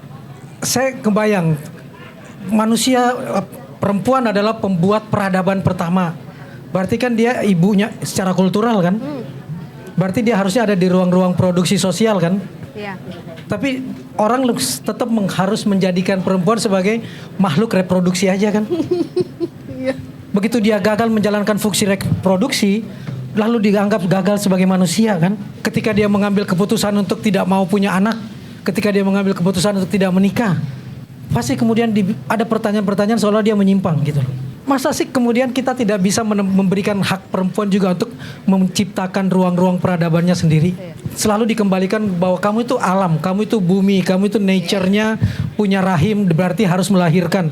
Saya kebayang manusia perempuan adalah pembuat peradaban pertama. Berarti kan dia ibunya secara kultural kan. Berarti dia harusnya ada di ruang-ruang produksi sosial kan. Iya. Tapi orang tetap harus menjadikan perempuan sebagai makhluk reproduksi aja kan. Begitu dia gagal menjalankan fungsi reproduksi, lalu dianggap gagal sebagai manusia kan. Ketika dia mengambil keputusan untuk tidak mau punya anak, ketika dia mengambil keputusan untuk tidak menikah, pasti kemudian ada pertanyaan-pertanyaan seolah dia menyimpang gitu loh. Masa sih kemudian kita tidak bisa memberikan hak perempuan juga untuk menciptakan ruang-ruang peradabannya sendiri? Selalu dikembalikan bahwa kamu itu alam, kamu itu bumi, kamu itu nature-nya punya rahim, berarti harus melahirkan.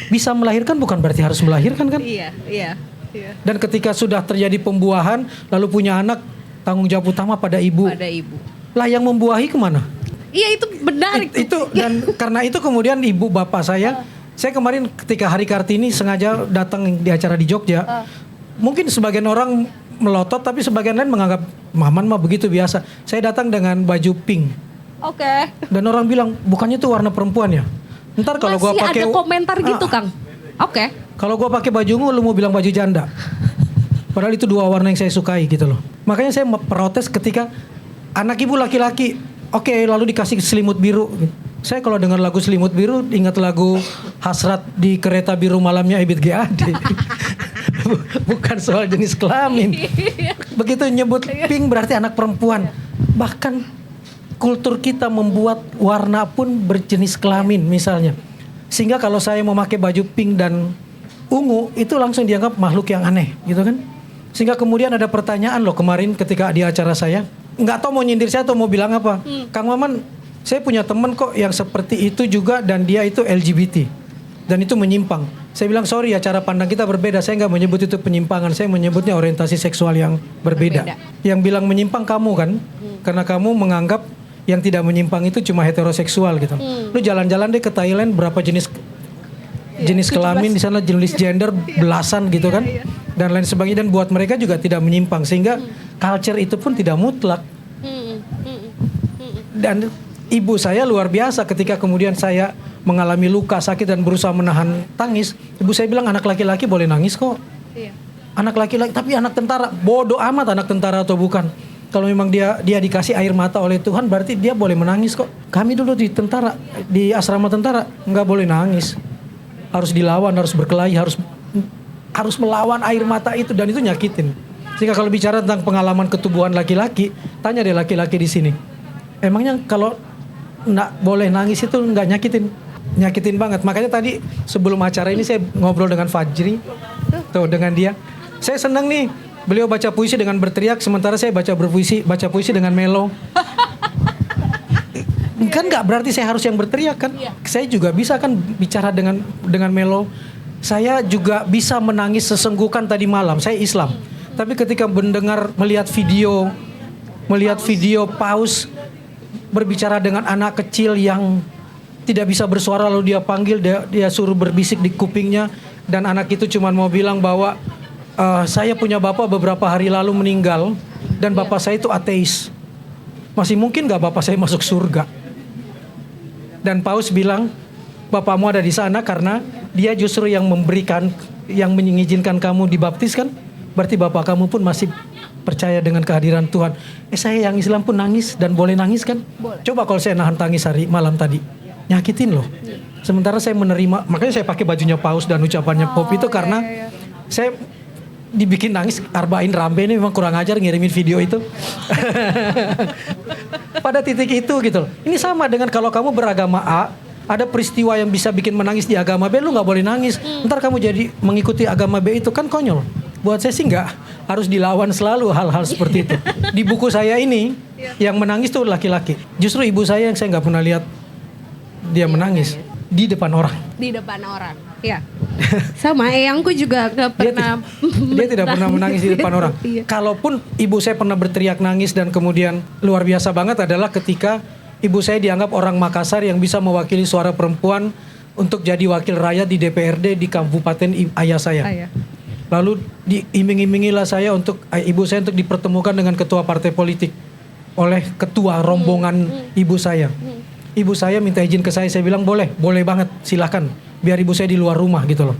Bisa melahirkan bukan berarti harus melahirkan kan? Iya. Dan ketika sudah terjadi pembuahan, lalu punya anak, tanggung jawab utama pada ibu. Lah yang membuahi kemana? Iya itu benar. Dan karena itu kemudian ibu bapak saya kemarin ketika Hari Kartini sengaja datang di acara di Jogja. Mungkin sebagian orang melotot, tapi sebagian lain menganggap Maman mah begitu biasa. Saya datang dengan baju pink. Oke. Dan orang bilang bukannya itu warna perempuan ya. Ntar kalau gua pakai ada komentar gitu Kang. Oke. Kalau gua pakai baju ungu, lu mau bilang baju janda. Padahal itu dua warna yang saya sukai gitu loh. Makanya saya protes ketika anak ibu laki-laki, oke, lalu dikasih selimut biru. Saya kalau dengar lagu Selimut Biru ingat lagu Hasrat di Kereta Biru Malamnya Ebit GAD. Bukan soal jenis kelamin. Begitu nyebut pink berarti anak perempuan. Bahkan kultur kita membuat warna pun berjenis kelamin misalnya. Sehingga kalau saya memakai baju pink dan ungu itu langsung dianggap makhluk yang aneh gitu kan. Sehingga kemudian ada pertanyaan loh kemarin ketika di acara saya. Nggak tahu mau nyindir saya atau mau bilang apa. Kang Maman, saya punya teman kok yang seperti itu juga dan dia itu LGBT. Dan itu menyimpang. Saya bilang sorry ya, cara pandang kita berbeda. Saya nggak menyebut itu penyimpangan. Saya menyebutnya orientasi seksual yang berbeda. Yang bilang menyimpang kamu kan. Karena kamu menganggap yang tidak menyimpang itu cuma heteroseksual gitu. Lu jalan-jalan deh ke Thailand, berapa jenis kelamin di sana, jenis gender belasan gitu kan. Dan lain sebagainya. Dan buat mereka juga tidak menyimpang. Sehingga culture itu pun tidak mutlak. Dan ibu saya luar biasa ketika kemudian saya mengalami luka, sakit dan berusaha menahan tangis. Ibu saya bilang anak laki-laki boleh nangis kok. Anak laki-laki, tapi anak tentara, bodoh amat anak tentara atau bukan. Kalau memang dia dikasih air mata oleh Tuhan, berarti dia boleh menangis kok. Kami dulu di tentara, di asrama tentara, nggak boleh nangis. Harus dilawan, harus berkelahi, harus melawan air mata itu, dan itu nyakitin. Sehingga kalau bicara tentang pengalaman ketubuhan laki-laki, tanya deh laki-laki di sini. Emangnya kalau nggak boleh nangis itu nggak nyakitin? Nyakitin banget. Makanya tadi sebelum acara ini saya ngobrol dengan Fajri, tuh dengan dia. Saya senang nih, beliau baca puisi dengan berteriak, sementara saya baca puisi dengan melo. Kan nggak berarti saya harus yang berteriak kan? Saya juga bisa kan bicara dengan melo. Saya juga bisa menangis sesenggukan tadi malam. Saya Islam. Tapi ketika melihat video paus berbicara dengan anak kecil yang tidak bisa bersuara, lalu dia panggil, dia suruh berbisik di kupingnya, dan anak itu cuma mau bilang bahwa saya punya bapak beberapa hari lalu meninggal dan bapak saya itu ateis. Masih mungkin gak bapak saya masuk surga? Dan paus bilang, bapakmu ada di sana karena dia justru yang mengizinkan kamu dibaptis kan? Berarti bapak kamu pun masih percaya dengan kehadiran Tuhan. Saya yang Islam pun nangis dan boleh nangis kan? Boleh. Coba kalau saya nahan tangis hari malam tadi, nyakitin loh. Sementara saya menerima, makanya saya pakai bajunya paus dan ucapannya Pop itu karena saya dibikin nangis. Arba'in Rambe ini memang kurang ajar ngirimin video itu. Pada titik itu gitu. Ini sama dengan kalau kamu beragama A, ada peristiwa yang bisa bikin menangis di agama B, lu gak boleh nangis. Ntar kamu jadi mengikuti agama B itu kan konyol. Buat saya sih nggak harus dilawan selalu hal-hal seperti itu. Di buku saya ini yang menangis tuh laki-laki. Justru ibu saya yang saya nggak pernah lihat dia menangis di depan orang. Di depan orang, ya. Sama eyangku juga nggak pernah. Dia tidak pernah menangis di depan orang. Kalaupun ibu saya pernah berteriak nangis dan kemudian luar biasa banget adalah ketika ibu saya dianggap orang Makassar yang bisa mewakili suara perempuan untuk jadi wakil rakyat di DPRD di kabupaten ayah saya. Lalu diiming-imingilah saya ibu saya untuk dipertemukan dengan ketua partai politik oleh ketua rombongan ibu saya. Ibu saya minta izin ke saya bilang boleh banget, silakan. Biar ibu saya di luar rumah gitu loh.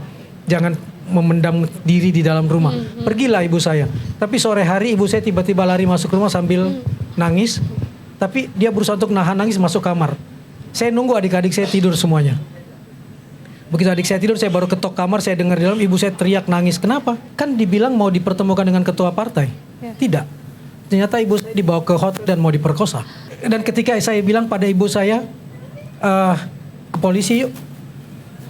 Jangan memendam diri di dalam rumah. Pergilah ibu saya. Tapi sore hari ibu saya tiba-tiba lari masuk rumah sambil nangis. Tapi dia berusaha untuk nahan nangis masuk kamar. Saya nunggu adik-adik saya tidur semuanya. Begitu adik saya tidur, saya baru ketok kamar, saya dengar di dalam ibu saya teriak nangis. Kenapa? Kan dibilang mau dipertemukan dengan ketua partai. Tidak. Ternyata ibu saya dibawa ke hotel dan mau diperkosa. Dan ketika saya bilang pada ibu saya, ke polisi yuk.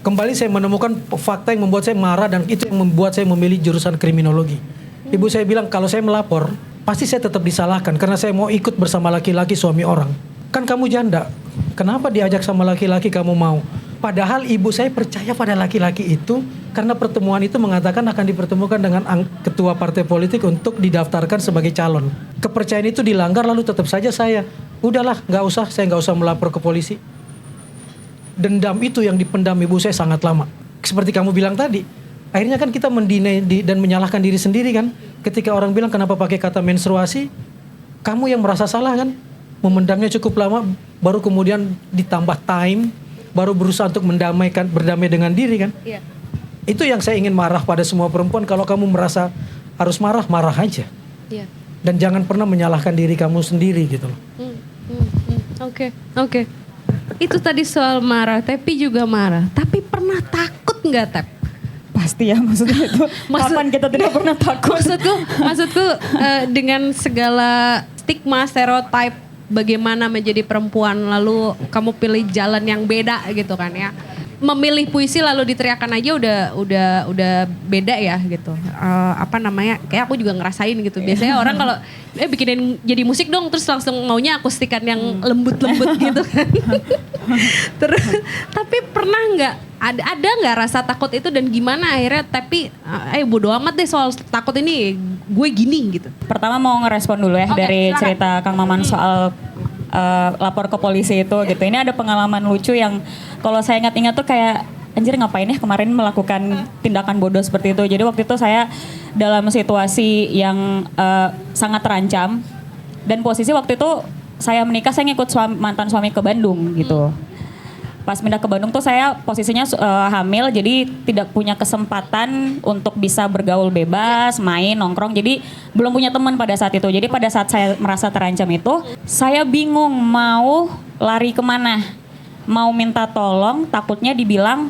Kembali saya menemukan fakta yang membuat saya marah dan itu yang membuat saya memilih jurusan kriminologi. Ibu saya bilang kalau saya melapor, pasti saya tetap disalahkan karena saya mau ikut bersama laki-laki suami orang. Kan kamu janda, kenapa diajak sama laki-laki kamu mau? Padahal ibu saya percaya pada laki-laki itu karena pertemuan itu mengatakan akan dipertemukan dengan ketua partai politik untuk didaftarkan sebagai calon. Kepercayaan itu dilanggar lalu tetap saja udahlah saya nggak usah melapor ke polisi. Dendam itu yang dipendam ibu saya sangat lama. Seperti kamu bilang tadi, akhirnya kan kita mendinai dan menyalahkan diri sendiri kan. Ketika orang bilang kenapa pakai kata menstruasi, kamu yang merasa salah kan. Memendamnya cukup lama, baru kemudian ditambah time, baru berusaha untuk berdamai dengan diri kan. Itu yang saya ingin marah pada semua perempuan. Kalau kamu merasa harus marah aja. Dan jangan pernah menyalahkan diri kamu sendiri gitu loh. Oke. Itu tadi soal marah, Tepi juga marah. Tapi pernah takut nggak, Tep? Pasti ya, maksudnya itu. Kapan kita tidak pernah takut? Maksudku dengan segala stigma, stereotype bagaimana menjadi perempuan, lalu kamu pilih jalan yang beda gitu kan ya. memilih puisi lalu diteriakan aja udah beda ya gitu. Apa namanya? Kayak aku juga ngerasain gitu. Biasanya orang kalau bikinin jadi musik dong terus langsung maunya akustikan yang lembut-lembut gitu kan. Terus tapi pernah nggak ada nggak rasa takut itu dan gimana akhirnya tapi bodo amat deh soal takut ini gue gini gitu. Pertama mau ngerespon dulu ya dari silakan. cerita Kang Maman soal lapor ke polisi itu gitu. Ini ada pengalaman lucu yang kalau saya ingat-ingat tuh kayak anjir ngapain ya kemarin melakukan tindakan bodoh seperti itu. Jadi waktu itu saya dalam situasi yang sangat terancam dan posisi waktu itu saya menikah, saya ngikut mantan suami ke Bandung gitu. Pas pindah ke Bandung tuh saya posisinya hamil, jadi tidak punya kesempatan untuk bisa bergaul bebas, main, nongkrong. Jadi belum punya teman pada saat itu. Jadi pada saat saya merasa terancam itu, saya bingung mau lari kemana. Mau minta tolong, takutnya dibilang,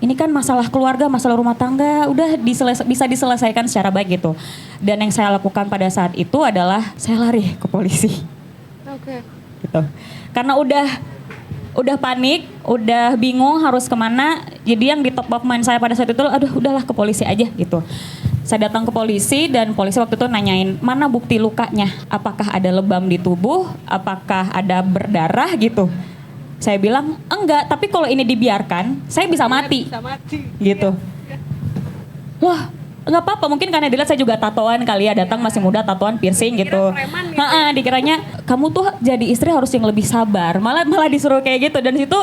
ini kan masalah keluarga, masalah rumah tangga, udah bisa diselesaikan secara baik gitu. Dan yang saya lakukan pada saat itu adalah saya lari ke polisi. Oke. Gitu. Karena udah panik, udah bingung harus kemana. Jadi yang di top of mind saya pada saat itu, aduh udahlah ke polisi aja gitu. Saya datang ke polisi dan polisi waktu itu nanyain mana bukti lukanya. Apakah ada lebam di tubuh, apakah ada berdarah gitu. Saya bilang enggak, tapi kalau ini dibiarkan saya bisa mati. Bisa mati. Gitu. Wah, nggak apa-apa, mungkin karena dilihat saya juga tatoan kali ya, datang masih muda tatoan piercing gitu. Dikiranya kamu tuh jadi istri harus yang lebih sabar. Malah disuruh kayak gitu dan situ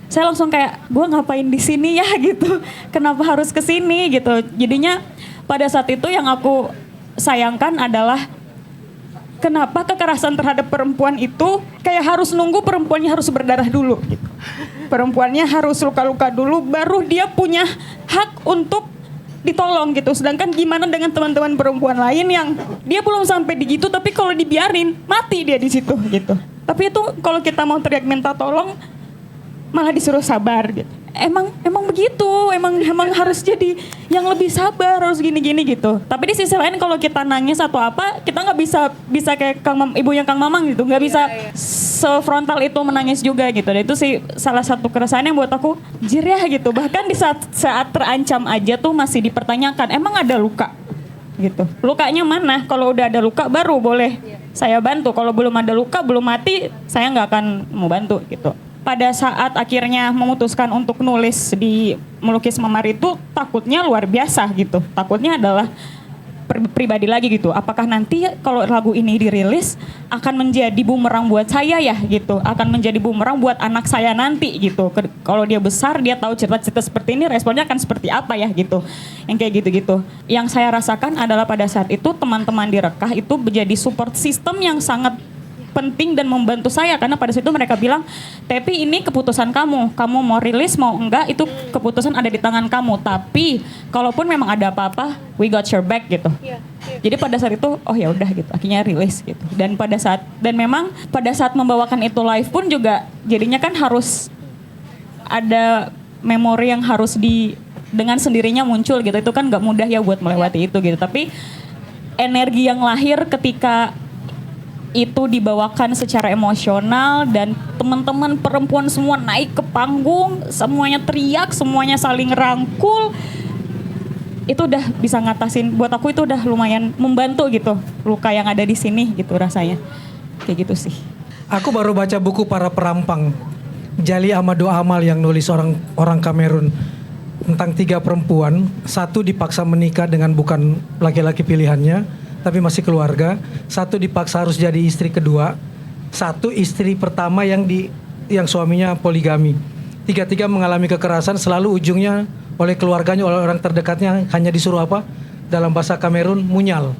saya langsung kayak gue ngapain di sini ya gitu. Kenapa harus ke sini gitu. Jadinya pada saat itu yang aku sayangkan adalah kenapa kekerasan terhadap perempuan itu kayak harus nunggu perempuannya harus berdarah dulu gitu. Perempuannya harus luka-luka dulu baru dia punya hak untuk ditolong gitu. Sedangkan gimana dengan teman-teman perempuan lain yang dia belum sampai di gitu tapi kalau dibiarin mati dia di situ gitu. Tapi itu kalau kita mau teriak minta tolong malah disuruh sabar gitu. Emang begitu, emang harus jadi yang lebih sabar, harus gini-gini gitu. Tapi di sisi lain kalau kita nangis atau apa, kita nggak bisa kayak ibunya Kang Mamang gitu, nggak bisa sefrontal itu menangis juga gitu. Dan itu sih salah satu keresahan yang buat aku jir ya gitu. Bahkan di saat terancam aja tuh masih dipertanyakan, emang ada luka gitu. Lukanya mana? Kalau udah ada luka baru boleh saya bantu. Kalau belum ada luka, belum mati, saya nggak akan mau bantu gitu. Pada saat akhirnya memutuskan untuk nulis di Melukis Memar itu takutnya luar biasa gitu. Takutnya adalah pribadi lagi gitu. Apakah nanti kalau lagu ini dirilis akan menjadi bumerang buat saya ya gitu. Akan menjadi bumerang buat anak saya nanti gitu. Kalau dia besar dia tahu cerita-cerita seperti ini responnya akan seperti apa ya gitu. Yang kayak gitu-gitu. Yang saya rasakan adalah pada saat itu teman-teman di Rekah itu menjadi support system yang sangat penting dan membantu saya karena pada situ mereka bilang, "Tapi ini keputusan kamu mau rilis mau enggak itu keputusan ada di tangan kamu. Tapi kalaupun memang ada apa-apa, we got your back gitu." Jadi pada saat itu oh ya udah gitu, akhirnya rilis gitu. Dan memang pada saat membawakan itu live pun juga jadinya kan harus ada memori yang harus dengan sendirinya muncul gitu. Itu kan nggak mudah ya buat melewati itu gitu. Tapi energi yang lahir ketika itu dibawakan secara emosional dan teman-teman perempuan semua naik ke panggung, semuanya teriak, semuanya saling rangkul, itu udah bisa ngatasin, buat aku itu udah lumayan membantu gitu luka yang ada di sini gitu rasanya, kayak gitu sih. Aku baru baca buku Para Perampang, Jali Amadou Amal yang nulis orang Kamerun tentang 3 perempuan, 1 dipaksa menikah dengan bukan laki-laki pilihannya, tapi masih keluarga. 1 dipaksa harus jadi istri kedua. 1 istri pertama yang suaminya poligami. 3 mengalami kekerasan, selalu ujungnya oleh keluarganya, oleh orang terdekatnya hanya disuruh apa? Dalam bahasa Kamerun, munyal.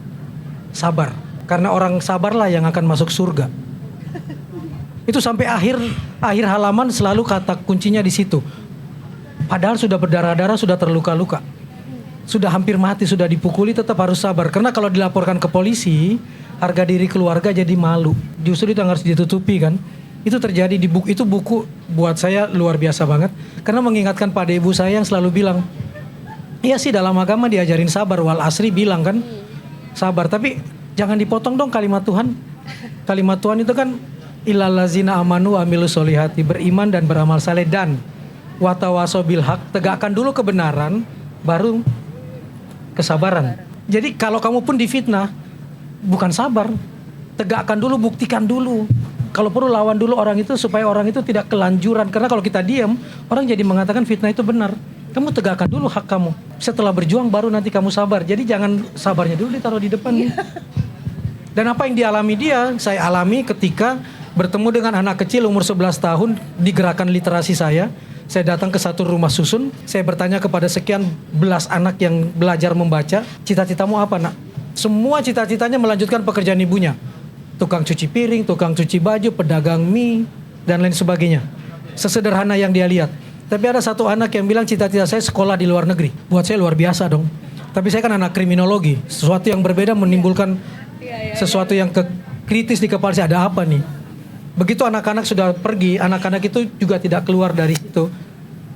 Sabar. Karena orang sabarlah yang akan masuk surga. Itu sampai akhir halaman selalu kata kuncinya di situ. Padahal sudah berdarah-darah, sudah terluka-luka. Sudah hampir mati, sudah dipukuli, tetap harus sabar. Karena kalau dilaporkan ke polisi, harga diri keluarga jadi malu. Justru itu yang harus ditutupi kan. Itu terjadi di buku. Itu buku buat saya luar biasa banget. Karena mengingatkan pada ibu saya yang selalu bilang, iya sih dalam agama diajarin sabar. Wal Asri bilang kan, sabar. Tapi jangan dipotong dong kalimat Tuhan. Kalimat Tuhan itu kan, illallazina amanu wa amilus solihati, beriman dan beramal saleh dan Watawaso bil haq, tegakkan dulu kebenaran, baru kesabaran. Jadi kalau kamu pun difitnah, bukan sabar, tegakkan dulu, buktikan dulu. Kalau perlu lawan dulu orang itu supaya orang itu tidak kelanjuran. Karena kalau kita diam, orang jadi mengatakan fitnah itu benar. Kamu tegakkan dulu hak kamu. Setelah berjuang baru nanti kamu sabar. Jadi jangan sabarnya dulu ditaruh di depan. Dan apa yang dialami dia, saya alami ketika bertemu dengan anak kecil umur 11 tahun di gerakan literasi saya. Saya datang ke satu rumah susun. Saya bertanya kepada sekian belas anak yang belajar membaca, cita-citamu apa nak? Semua cita-citanya melanjutkan pekerjaan ibunya. Tukang cuci piring, tukang cuci baju, pedagang mie, dan lain sebagainya. Sesederhana yang dia lihat. Tapi ada satu anak yang bilang cita-cita saya sekolah di luar negeri. Buat saya luar biasa dong. Tapi saya kan anak kriminologi. Sesuatu yang berbeda menimbulkan sesuatu yang kritis di kepala saya. Ada apa nih? Begitu anak-anak sudah pergi, anak-anak itu juga tidak keluar dari situ.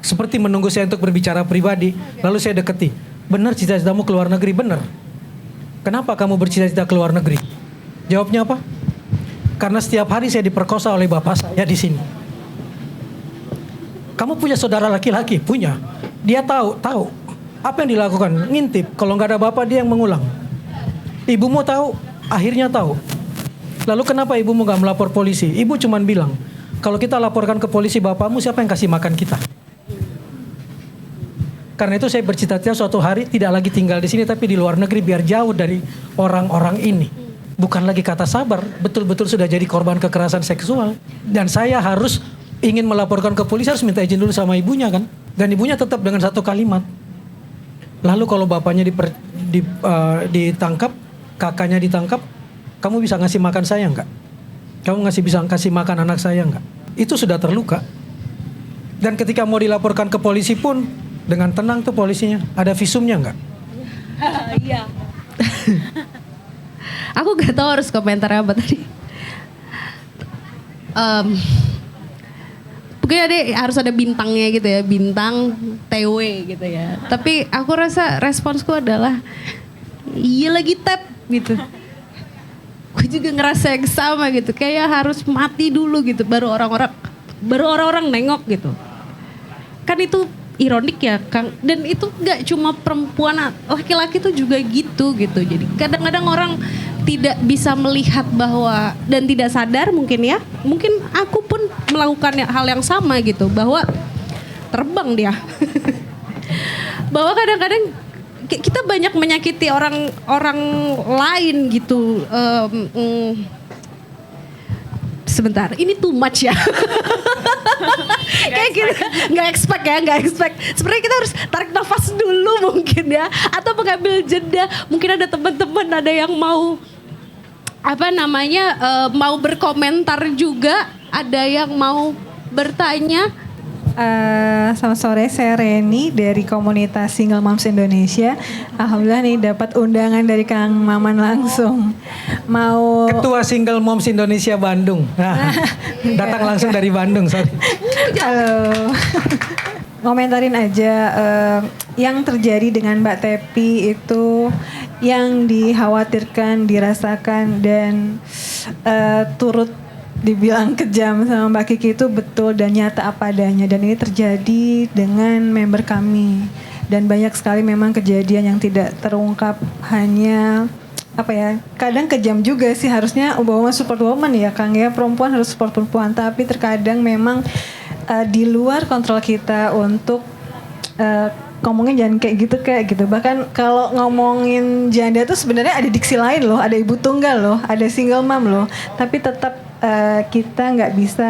Seperti menunggu saya untuk berbicara pribadi. Lalu saya deketi. Benar cita-citamu keluar negeri? Benar. Kenapa kamu bercita-cita keluar negeri? Jawabnya apa? Karena setiap hari saya diperkosa oleh bapak saya di sini. Kamu punya saudara laki-laki? Punya. Dia tahu. Apa yang dilakukan? Ngintip. Kalau nggak ada bapak dia yang mengulang. Ibumu tahu? Akhirnya tahu. Lalu kenapa ibumu nggak melapor polisi? Ibu cuman bilang, kalau kita laporkan ke polisi bapakmu, siapa yang kasih makan kita? Karena itu saya bercita-cita suatu hari tidak lagi tinggal di sini, tapi di luar negeri biar jauh dari orang-orang ini. Bukan lagi kata sabar, betul-betul sudah jadi korban kekerasan seksual. Dan saya harus ingin melaporkan ke polisi, harus minta izin dulu sama ibunya kan. Dan ibunya tetap dengan satu kalimat. Lalu kalau bapaknya ditangkap, kakaknya ditangkap, kamu bisa ngasih makan saya enggak? Kamu bisa ngasih makan anak saya enggak? Itu sudah terluka. Dan ketika mau dilaporkan ke polisi pun, dengan tenang tuh polisinya. Ada visumnya enggak? Iya. Aku gak tahu harus komentar apa tadi. Mungkin harus ada bintangnya gitu ya, bintang TW gitu ya. Tapi aku rasa responsku adalah, iya lagi tap gitu. Gue juga ngerasa yang sama gitu, kayak harus mati dulu gitu, baru orang-orang nengok gitu. Kan itu ironik ya Kang, dan itu gak cuma perempuan, laki-laki tuh juga gitu. Jadi kadang-kadang orang tidak bisa melihat bahwa, dan tidak sadar mungkin ya, mungkin aku pun melakukan hal yang sama gitu, bahwa terbang dia. Bahwa kadang-kadang kita banyak menyakiti orang lain gitu. Sebentar, ini too much ya. Kayak gitu, nggak expect. Sebenarnya kita harus tarik nafas dulu mungkin ya, atau mengambil jeda. Mungkin ada teman-teman ada yang mau mau berkomentar juga, ada yang mau bertanya. Selamat sore, saya Reni dari komunitas Single Moms Indonesia. Alhamdulillah nih dapat undangan dari Kang Maman langsung. Mau Ketua Single Moms Indonesia Bandung. Nah, datang langsung dari Bandung, sorry. Halo. Ngomentarin aja yang terjadi dengan Mbak Tepi itu, yang dikhawatirkan, dirasakan dan turut dibilang kejam sama Mbak Kiki itu betul dan nyata apa adanya, dan ini terjadi dengan member kami, dan banyak sekali memang kejadian yang tidak terungkap, hanya kadang kejam juga sih, harusnya bahwa support woman ya Kang ya, perempuan harus support perempuan, tapi terkadang memang di luar kontrol kita untuk ngomongin jangan kayak gitu. Bahkan kalau ngomongin janda tuh sebenarnya ada diksi lain loh, ada ibu tunggal loh, ada single mom loh, tapi tetap kita nggak bisa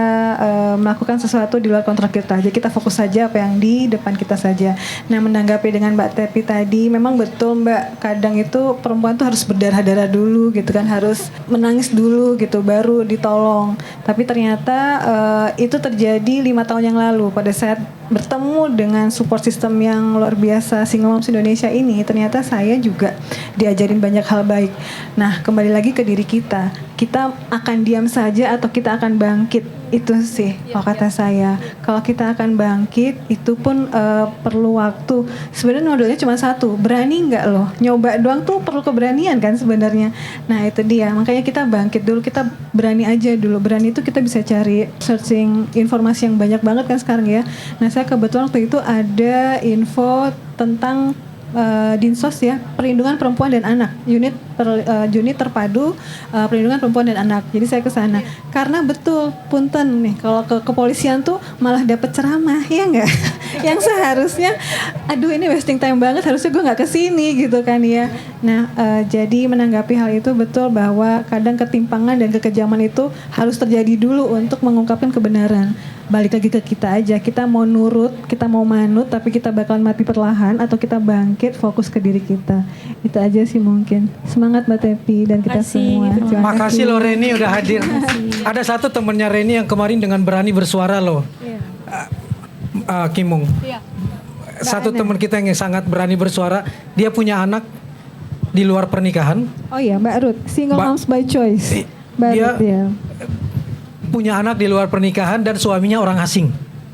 melakukan sesuatu di luar kontrol kita. Jadi kita fokus saja apa yang di depan kita saja. Nah, menanggapi dengan Mbak Tepi tadi, memang betul Mbak, kadang itu perempuan tuh harus berdarah-darah dulu gitu kan, harus menangis dulu gitu baru ditolong. Tapi ternyata itu terjadi 5 tahun yang lalu pada saat bertemu dengan support system yang luar biasa Single Moms Indonesia ini. Ternyata saya juga diajarin banyak hal baik. Nah, kembali lagi ke diri kita. kita akan diam saja atau kita akan bangkit. Itu sih kalau kata saya. Kalau kita akan bangkit itu pun perlu waktu. Sebenarnya modalnya cuma satu, berani nggak loh? Nyoba doang tuh perlu keberanian kan sebenarnya. Nah itu dia, makanya kita bangkit dulu, kita berani aja dulu. Berani itu kita bisa cari searching informasi yang banyak banget kan sekarang ya. Nah saya kebetulan waktu itu ada info tentang Dinsos ya, perlindungan perempuan dan anak, unit terpadu perlindungan perempuan dan anak. Jadi saya ke sana karena betul punten nih kalau ke kepolisian tuh malah dapat ceramah ya enggak yang seharusnya aduh ini wasting time banget, harusnya gue nggak kesini gitu kan ya. Nah jadi menanggapi hal itu betul bahwa kadang ketimpangan dan kekejaman itu harus terjadi dulu untuk mengungkapkan kebenaran. Balik lagi ke kita aja, kita mau nurut, kita mau manut tapi kita bakalan mati perlahan atau kita bangkit fokus ke diri kita. Itu aja sih mungkin. Semangat Mbak Tepi dan kita semua. Terima Makasih loh Reni udah hadir. Ada satu temennya Reni yang kemarin dengan berani bersuara loh. Kimung. Satu teman kita yang sangat berani bersuara, dia punya anak di luar pernikahan. Oh iya Mbak Ruth, single moms by choice. Mbak Dia Ruth, ya. punya anak di luar pernikahan dan suaminya orang asing.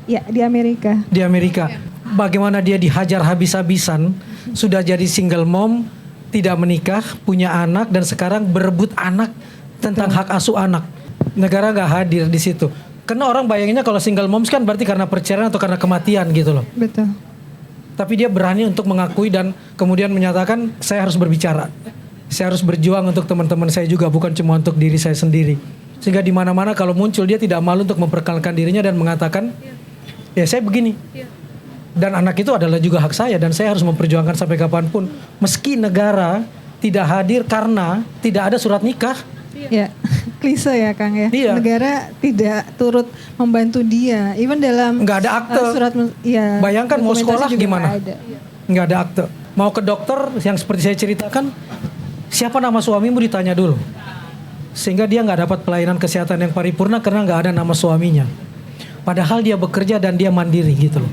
Ya di Amerika. Di Amerika. Bagaimana dia dihajar habis-habisan, sudah jadi single mom, tidak menikah, punya anak dan sekarang berebut anak tentang hak asuh anak. Negara nggak hadir di situ. Karena orang bayanginnya kalau single moms kan berarti karena perceraian atau karena kematian gitu loh. Betul. Tapi dia berani untuk mengakui dan kemudian menyatakan saya harus berbicara. Saya harus berjuang untuk teman-teman saya juga, bukan cuma untuk diri saya sendiri. Sehingga di mana-mana kalau muncul dia tidak malu untuk memperkenalkan dirinya dan mengatakan, ya saya begini. Dan anak itu adalah juga hak saya dan saya harus memperjuangkan sampai kapanpun. Meski negara tidak hadir karena tidak ada surat nikah. Ya, klise ya Kang ya. Iya. Negara tidak turut membantu dia. Even dalam Nggak ada akte. ya. Bayangkan mau sekolah dokumentasi juga gimana? nggak ada. Nggak ada akte. Mau ke dokter yang seperti saya ceritakan, siapa nama suamimu ditanya dulu. Sehingga dia nggak dapat pelayanan kesehatan yang paripurna karena nggak ada nama suaminya. Padahal dia bekerja dan dia mandiri gitu loh.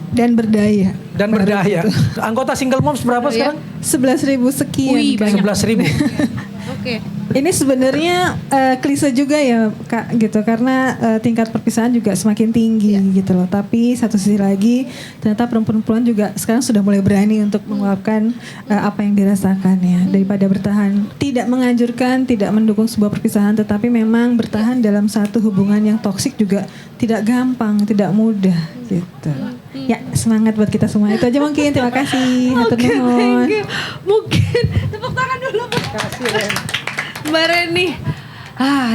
Dan berdaya. Dan berdaya. Anggota single moms berapa sekarang? 11.000 sekian. Wih, Kang. 11.000. Oke. Ini sebenarnya klise juga ya Kak gitu karena tingkat perpisahan juga semakin tinggi gitu loh. Tapi satu sisi lagi ternyata perempuan-perempuan juga sekarang sudah mulai berani untuk mengungkapkan apa yang dirasakan ya. Daripada bertahan, tidak menganjurkan, tidak mendukung sebuah perpisahan, tetapi memang bertahan dalam satu hubungan yang toksik juga tidak gampang, tidak mudah gitu. Ya semangat buat kita semua. Itu aja mungkin. Terima kasih. Hatur Oke, nuhun. thank you. Mungkin tepuk tangan dulu Mbak Reni.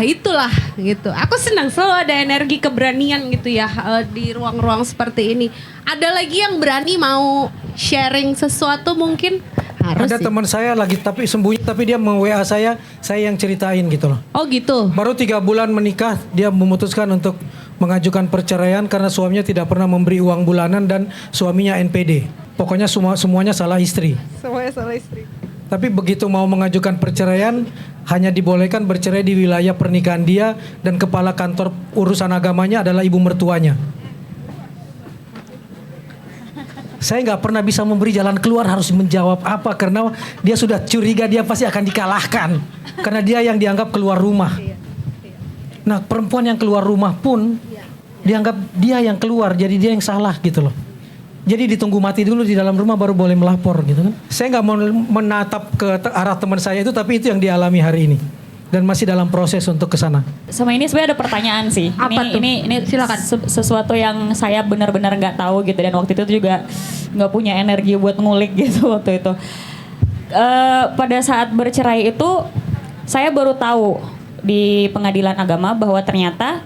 Itulah gitu. Aku senang selalu ada energi keberanian gitu ya di ruang-ruang seperti ini. Ada lagi yang berani mau sharing sesuatu mungkin? Harus Ada sih. teman saya lagi tapi sembunyi, tapi dia meng-WA saya yang ceritain gitu loh. Oh gitu. Baru 3 bulan menikah, dia memutuskan untuk mengajukan perceraian karena suaminya tidak pernah memberi uang bulanan dan suaminya NPD. Pokoknya semuanya salah istri. Semuanya salah istri. Tapi begitu mau mengajukan perceraian, hanya dibolehkan bercerai di wilayah pernikahan dia dan kepala kantor urusan agamanya adalah ibu mertuanya. Saya nggak pernah bisa memberi jalan keluar, harus menjawab apa karena dia sudah curiga dia pasti akan dikalahkan karena dia yang dianggap keluar rumah. Nah perempuan yang keluar rumah pun dianggap dia yang keluar, jadi dia yang salah gitu loh. Jadi ditunggu mati dulu di dalam rumah baru boleh melapor gitu kan. Saya nggak mau menatap ke arah teman saya itu, tapi itu yang dialami hari ini. Dan masih dalam proses untuk ke sana. Sama ini sebenarnya ada pertanyaan sih. Apa tuh? Ini Silakan. Sesuatu yang saya benar-benar nggak tahu gitu dan waktu itu juga nggak punya energi buat ngulik gitu waktu itu. Pada saat bercerai itu saya baru tahu di pengadilan agama bahwa ternyata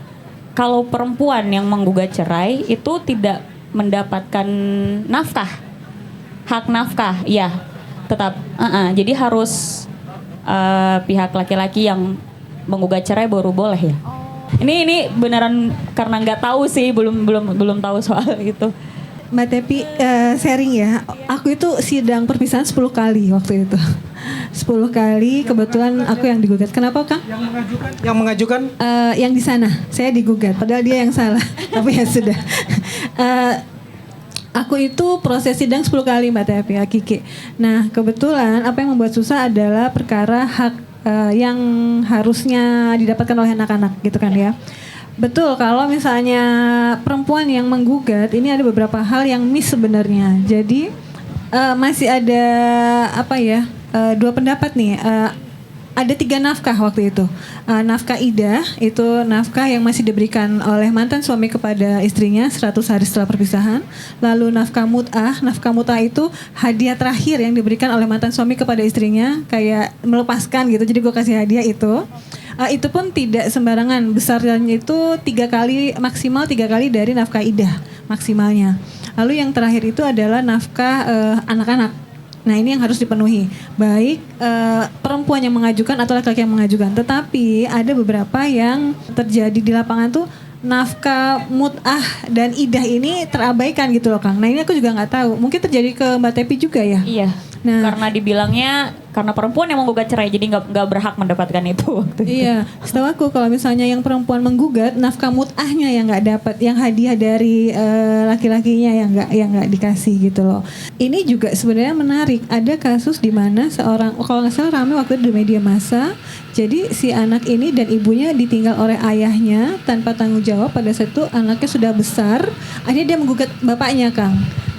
kalau perempuan yang menggugat cerai itu tidak mendapatkan nafkah, hak nafkah, ya tetap. Jadi harus pihak laki-laki yang menggugat cerai baru boleh ya. Ini beneran karena nggak tahu sih, belum tahu soal itu. Mbak Tepi sharing ya, aku itu sidang perpisahan 10 kali waktu itu. 10 kali kebetulan aku yang digugat. Kenapa Kang? Yang mengajukan? Yang di sana, saya digugat. Padahal dia yang salah. Tapi ya sudah. Aku itu proses sidang 10 kali Mbak Tepi, Kiki. Nah kebetulan apa yang membuat susah adalah perkara hak yang harusnya didapatkan oleh anak-anak gitu kan ya. Betul, kalau misalnya perempuan yang menggugat ini ada beberapa hal yang miss sebenarnya. Jadi masih ada dua pendapat nih. Ada 3 nafkah waktu itu. Nafkah idah itu nafkah yang masih diberikan oleh mantan suami kepada istrinya 100 hari setelah perpisahan. Lalu nafkah mut'ah itu hadiah terakhir yang diberikan oleh mantan suami kepada istrinya, kayak melepaskan gitu. Jadi gue kasih hadiah itu. Itu pun tidak sembarangan, besarnya itu 3 kali, maksimal 3 kali dari nafkah idah maksimalnya. Lalu yang terakhir itu adalah nafkah anak-anak. Nah ini yang harus dipenuhi, baik perempuan yang mengajukan atau laki-laki yang mengajukan. Tetapi ada beberapa yang terjadi di lapangan tuh nafkah mut'ah dan idah ini terabaikan gitu loh Kang. Nah ini aku juga nggak tahu, mungkin terjadi ke Mbak Tepi juga ya? Iya. Nah, karena dibilangnya karena perempuan yang menggugat cerai jadi nggak berhak mendapatkan itu waktu itu. Iya, setahu aku kalau misalnya yang perempuan menggugat nafkah mut'ahnya yang nggak dapat, yang hadiah dari laki-lakinya yang nggak dikasih gitu loh. Ini juga sebenarnya menarik. Ada kasus di mana seorang, kalau nggak salah ramai waktu itu di media massa. Jadi si anak ini dan ibunya ditinggal oleh ayahnya tanpa tanggung jawab. Pada saat itu anaknya sudah besar, akhirnya dia menggugat bapaknya Kang.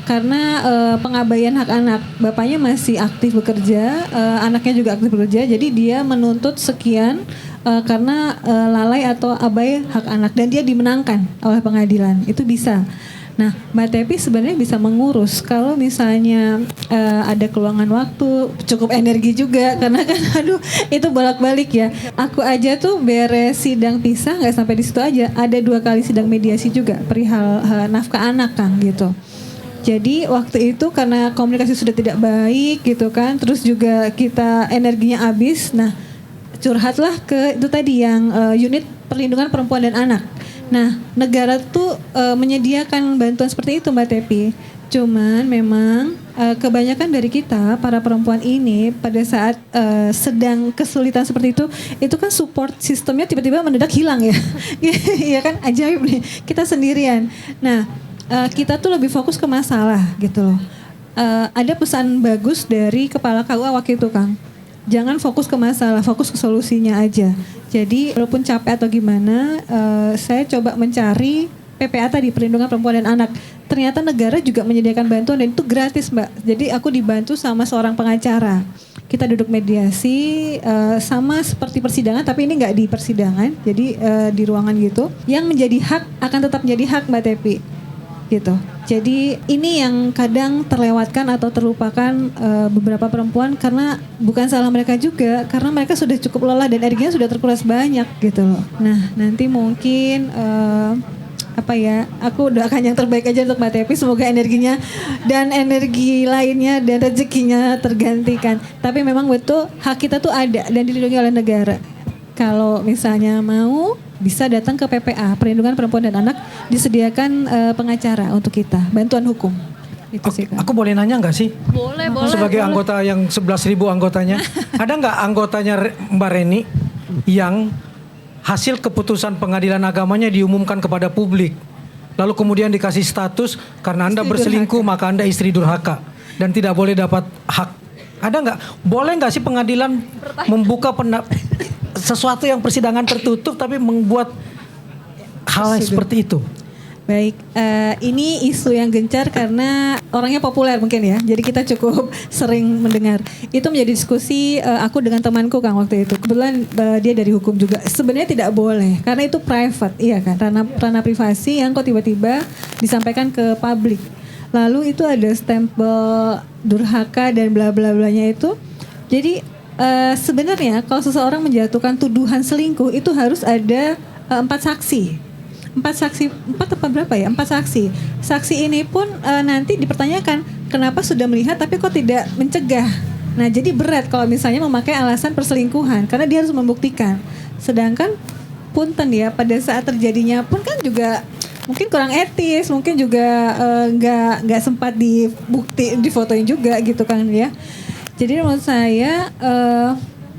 Karena pengabaian hak anak, bapaknya masih aktif bekerja, anaknya juga aktif bekerja, jadi dia menuntut sekian karena lalai atau abai hak anak, dan dia dimenangkan oleh pengadilan. Itu bisa. Nah, Mbak Tepi sebenarnya bisa mengurus kalau misalnya ada keluangan waktu, cukup energi juga, karena kan itu bolak-balik ya. Aku aja tuh beres sidang pisah nggak sampai di situ aja, ada 2 kali sidang mediasi juga perihal nafkah anak Kang gitu. Jadi waktu itu karena komunikasi sudah tidak baik gitu kan, terus juga kita energinya habis. Nah, curhatlah ke itu tadi yang unit perlindungan perempuan dan anak. Nah, negara tuh menyediakan bantuan seperti itu Mbak Tepi. Cuman memang kebanyakan dari kita para perempuan ini pada saat sedang kesulitan seperti itu kan support sistemnya tiba-tiba mendadak hilang ya. Iya kan, ajaib nih. Kita sendirian. Nah, kita tuh lebih fokus ke masalah gitu loh. Ada pesan bagus dari Kepala KUA waktu itu Kang. Jangan fokus ke masalah, fokus ke solusinya aja. Jadi walaupun capek atau gimana, saya coba mencari PPA tadi, perlindungan perempuan dan anak. Ternyata negara juga menyediakan bantuan dan itu gratis Mbak. Jadi aku dibantu sama seorang pengacara. Kita duduk mediasi sama seperti persidangan, tapi ini nggak di persidangan, jadi di ruangan gitu. Yang menjadi hak akan tetap menjadi hak Mbak Tepi. Gitu. Jadi ini yang kadang terlewatkan atau terlupakan beberapa perempuan karena bukan salah mereka juga, karena mereka sudah cukup lelah dan energinya sudah terkuras banyak gitu loh. Nah nanti mungkin aku doakan yang terbaik aja untuk Mbak Tepi, semoga energinya dan energi lainnya dan rezekinya tergantikan. Tapi memang betul hak kita tuh ada dan dilindungi oleh negara. Kalau misalnya mau, bisa datang ke PPA, Perlindungan Perempuan dan Anak, disediakan pengacara untuk kita, bantuan hukum. Itu sih, Kak. Aku boleh nanya nggak sih? Boleh. Sebagai anggota yang 11.000 anggotanya, ada nggak anggotanya Mbak Reni yang hasil keputusan pengadilan agamanya diumumkan kepada publik, lalu kemudian dikasih status karena Anda berselingkuh maka Anda istri durhaka dan tidak boleh dapat hak? Ada nggak? Boleh nggak sih pengadilan membuka sesuatu yang persidangan tertutup tapi membuat hal seperti itu? Baik, ini isu yang gencar karena orangnya populer mungkin ya. Jadi kita cukup sering mendengar. Itu menjadi diskusi aku dengan temanku Kang waktu itu. Kebetulan dia dari hukum juga. Sebenarnya tidak boleh karena itu private, iya kan. Ranah privasi yang kok tiba-tiba disampaikan ke publik. Lalu itu ada stempel durhaka dan bla bla blanya itu. Jadi sebenarnya kalau seseorang menjatuhkan tuduhan selingkuh itu harus ada 4 saksi. 4 apa berapa ya? 4 saksi. Saksi ini pun nanti dipertanyakan kenapa sudah melihat tapi kok tidak mencegah. Nah jadi berat kalau misalnya memakai alasan perselingkuhan karena dia harus membuktikan. Sedangkan punten ya pada saat terjadinya pun kan juga mungkin kurang etis, mungkin juga nggak sempat difotoin juga gitu kan ya. Jadi menurut saya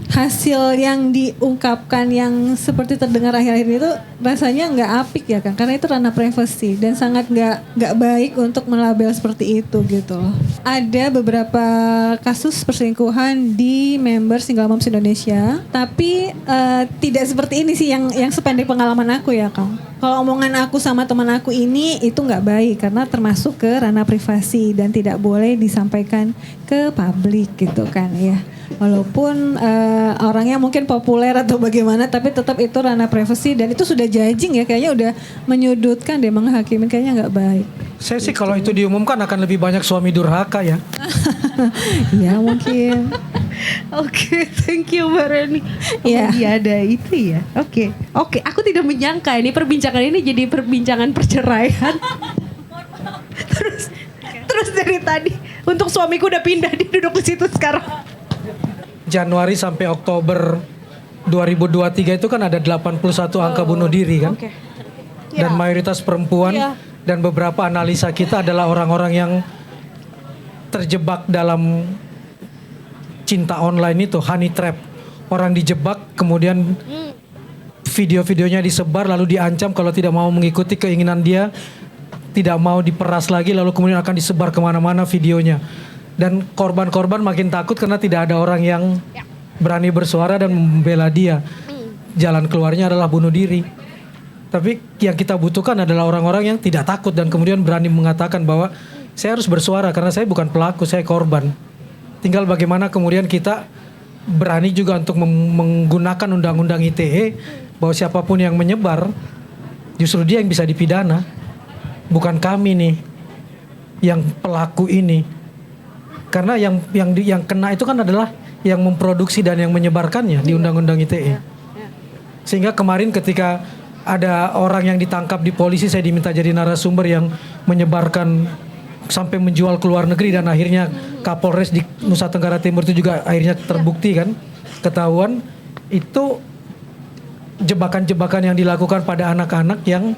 hasil yang diungkapkan yang seperti terdengar akhir-akhir ini itu rasanya nggak apik ya kan, karena itu ranah privasi dan sangat nggak baik untuk melabel seperti itu gitu loh. Ada beberapa kasus perselingkuhan di member Single Moms Indonesia, tapi tidak seperti ini sih yang sependek pengalaman aku ya Kang. Kalau omongan aku sama teman aku ini itu nggak baik karena termasuk ke ranah privasi dan tidak boleh disampaikan ke publik gitu kan ya. Walaupun orangnya mungkin populer atau bagaimana, tapi tetap itu ranah privasi dan itu sudah judging ya, kayaknya udah menyudutkan deh, menghakimin, kayaknya nggak baik. Saya sih kalau itu diumumkan akan lebih banyak suami durhaka ya. Ya mungkin. Oke, thank you Mbak Reni. Iya. Iya ada itu ya. Oke, aku tidak menyangka ini perbincangan ini jadi perbincangan perceraian. terus dari tadi untuk suamiku udah pindah, dia duduk di situ sekarang. Januari sampai Oktober 2023 itu kan ada 81 angka bunuh diri kan. Oke. Dan mayoritas perempuan dan beberapa analisa kita adalah orang-orang yang terjebak dalam cinta online itu, honey trap. Orang dijebak kemudian video-videonya disebar lalu diancam kalau tidak mau mengikuti keinginan dia, tidak mau diperas lagi lalu kemudian akan disebar kemana-mana videonya. Dan korban-korban makin takut karena tidak ada orang yang berani bersuara dan membela dia. Jalan keluarnya adalah bunuh diri. Tapi yang kita butuhkan adalah orang-orang yang tidak takut dan kemudian berani mengatakan bahwa saya harus bersuara karena saya bukan pelaku, saya korban. Tinggal bagaimana kemudian kita berani juga untuk menggunakan undang-undang ITE bahwa siapapun yang menyebar justru dia yang bisa dipidana. Bukan kami nih yang pelaku ini. Karena yang kena itu kan adalah yang memproduksi dan yang menyebarkannya di undang-undang ITE. Sehingga kemarin ketika ada orang yang ditangkap di polisi, saya diminta jadi narasumber yang menyebarkan sampai menjual ke luar negeri dan akhirnya Kapolres di Nusa Tenggara Timur itu juga akhirnya terbukti kan, ketahuan itu jebakan-jebakan yang dilakukan pada anak-anak yang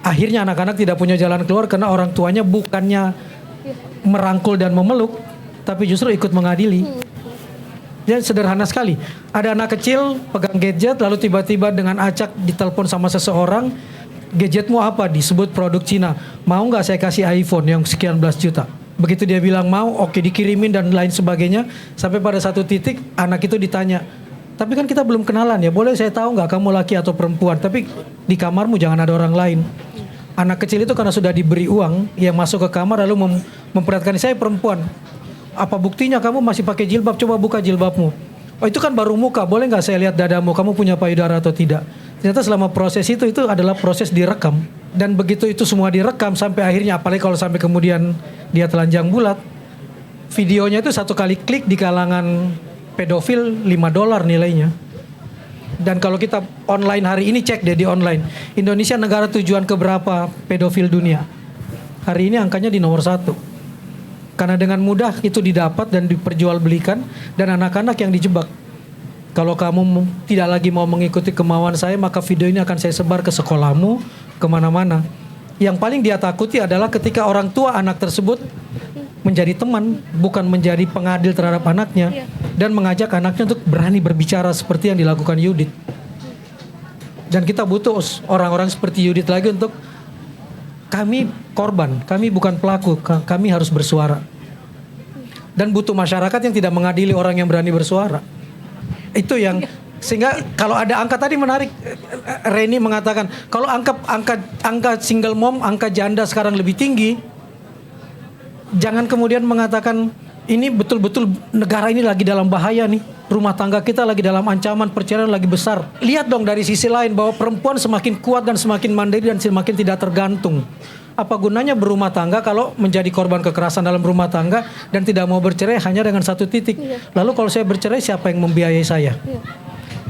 akhirnya anak-anak tidak punya jalan keluar karena orang tuanya bukannya merangkul dan memeluk, tapi justru ikut mengadili. Ya sederhana sekali. Ada anak kecil pegang gadget lalu tiba-tiba dengan acak ditelepon sama seseorang, gadgetmu apa? Disebut produk Cina. Mau nggak saya kasih iPhone yang sekian belas juta? Begitu dia bilang mau, oke dikirimin dan lain sebagainya. Sampai pada satu titik anak itu ditanya, tapi kan kita belum kenalan ya, boleh saya tahu nggak kamu laki atau perempuan? Tapi di kamarmu jangan ada orang lain. Anak kecil itu karena sudah diberi uang, yang masuk ke kamar lalu memperlihatkan saya perempuan. Apa buktinya kamu masih pakai jilbab? Coba buka jilbabmu. Oh itu kan baru muka, boleh nggak saya lihat dadamu? Kamu punya payudara atau tidak? Ternyata selama proses itu adalah proses direkam. Dan begitu itu semua direkam sampai akhirnya, apalagi kalau sampai kemudian dia telanjang bulat, videonya itu satu kali klik di kalangan pedofil $5 nilainya. Dan kalau kita online hari ini, cek deh di online, Indonesia negara tujuan keberapa pedofil dunia? Hari ini angkanya di nomor 1. Karena dengan mudah itu didapat dan diperjualbelikan, dan anak-anak yang dijebak. Kalau kamu tidak lagi mau mengikuti kemauan saya, maka video ini akan saya sebar ke sekolahmu, kemana-mana. Yang paling dia takuti adalah ketika orang tua anak tersebut menjadi teman, bukan menjadi pengadil terhadap anaknya, dan mengajak anaknya untuk berani berbicara seperti yang dilakukan Yudit. Dan kita butuh orang-orang seperti Yudit lagi untuk, kami korban, kami bukan pelaku, kami harus bersuara. Dan butuh masyarakat yang tidak mengadili orang yang berani bersuara. Itu yang, sehingga kalau ada angka tadi menarik, Reni mengatakan kalau angka single mom, angka janda sekarang lebih tinggi, jangan kemudian mengatakan ini betul-betul negara ini lagi dalam bahaya nih. Rumah tangga kita lagi dalam ancaman, perceraian lagi besar. Lihat dong dari sisi lain bahwa perempuan semakin kuat dan semakin mandiri dan semakin tidak tergantung. Apa gunanya berumah tangga kalau menjadi korban kekerasan dalam rumah tangga dan tidak mau bercerai hanya dengan satu titik. Lalu kalau saya bercerai siapa yang membiayai saya?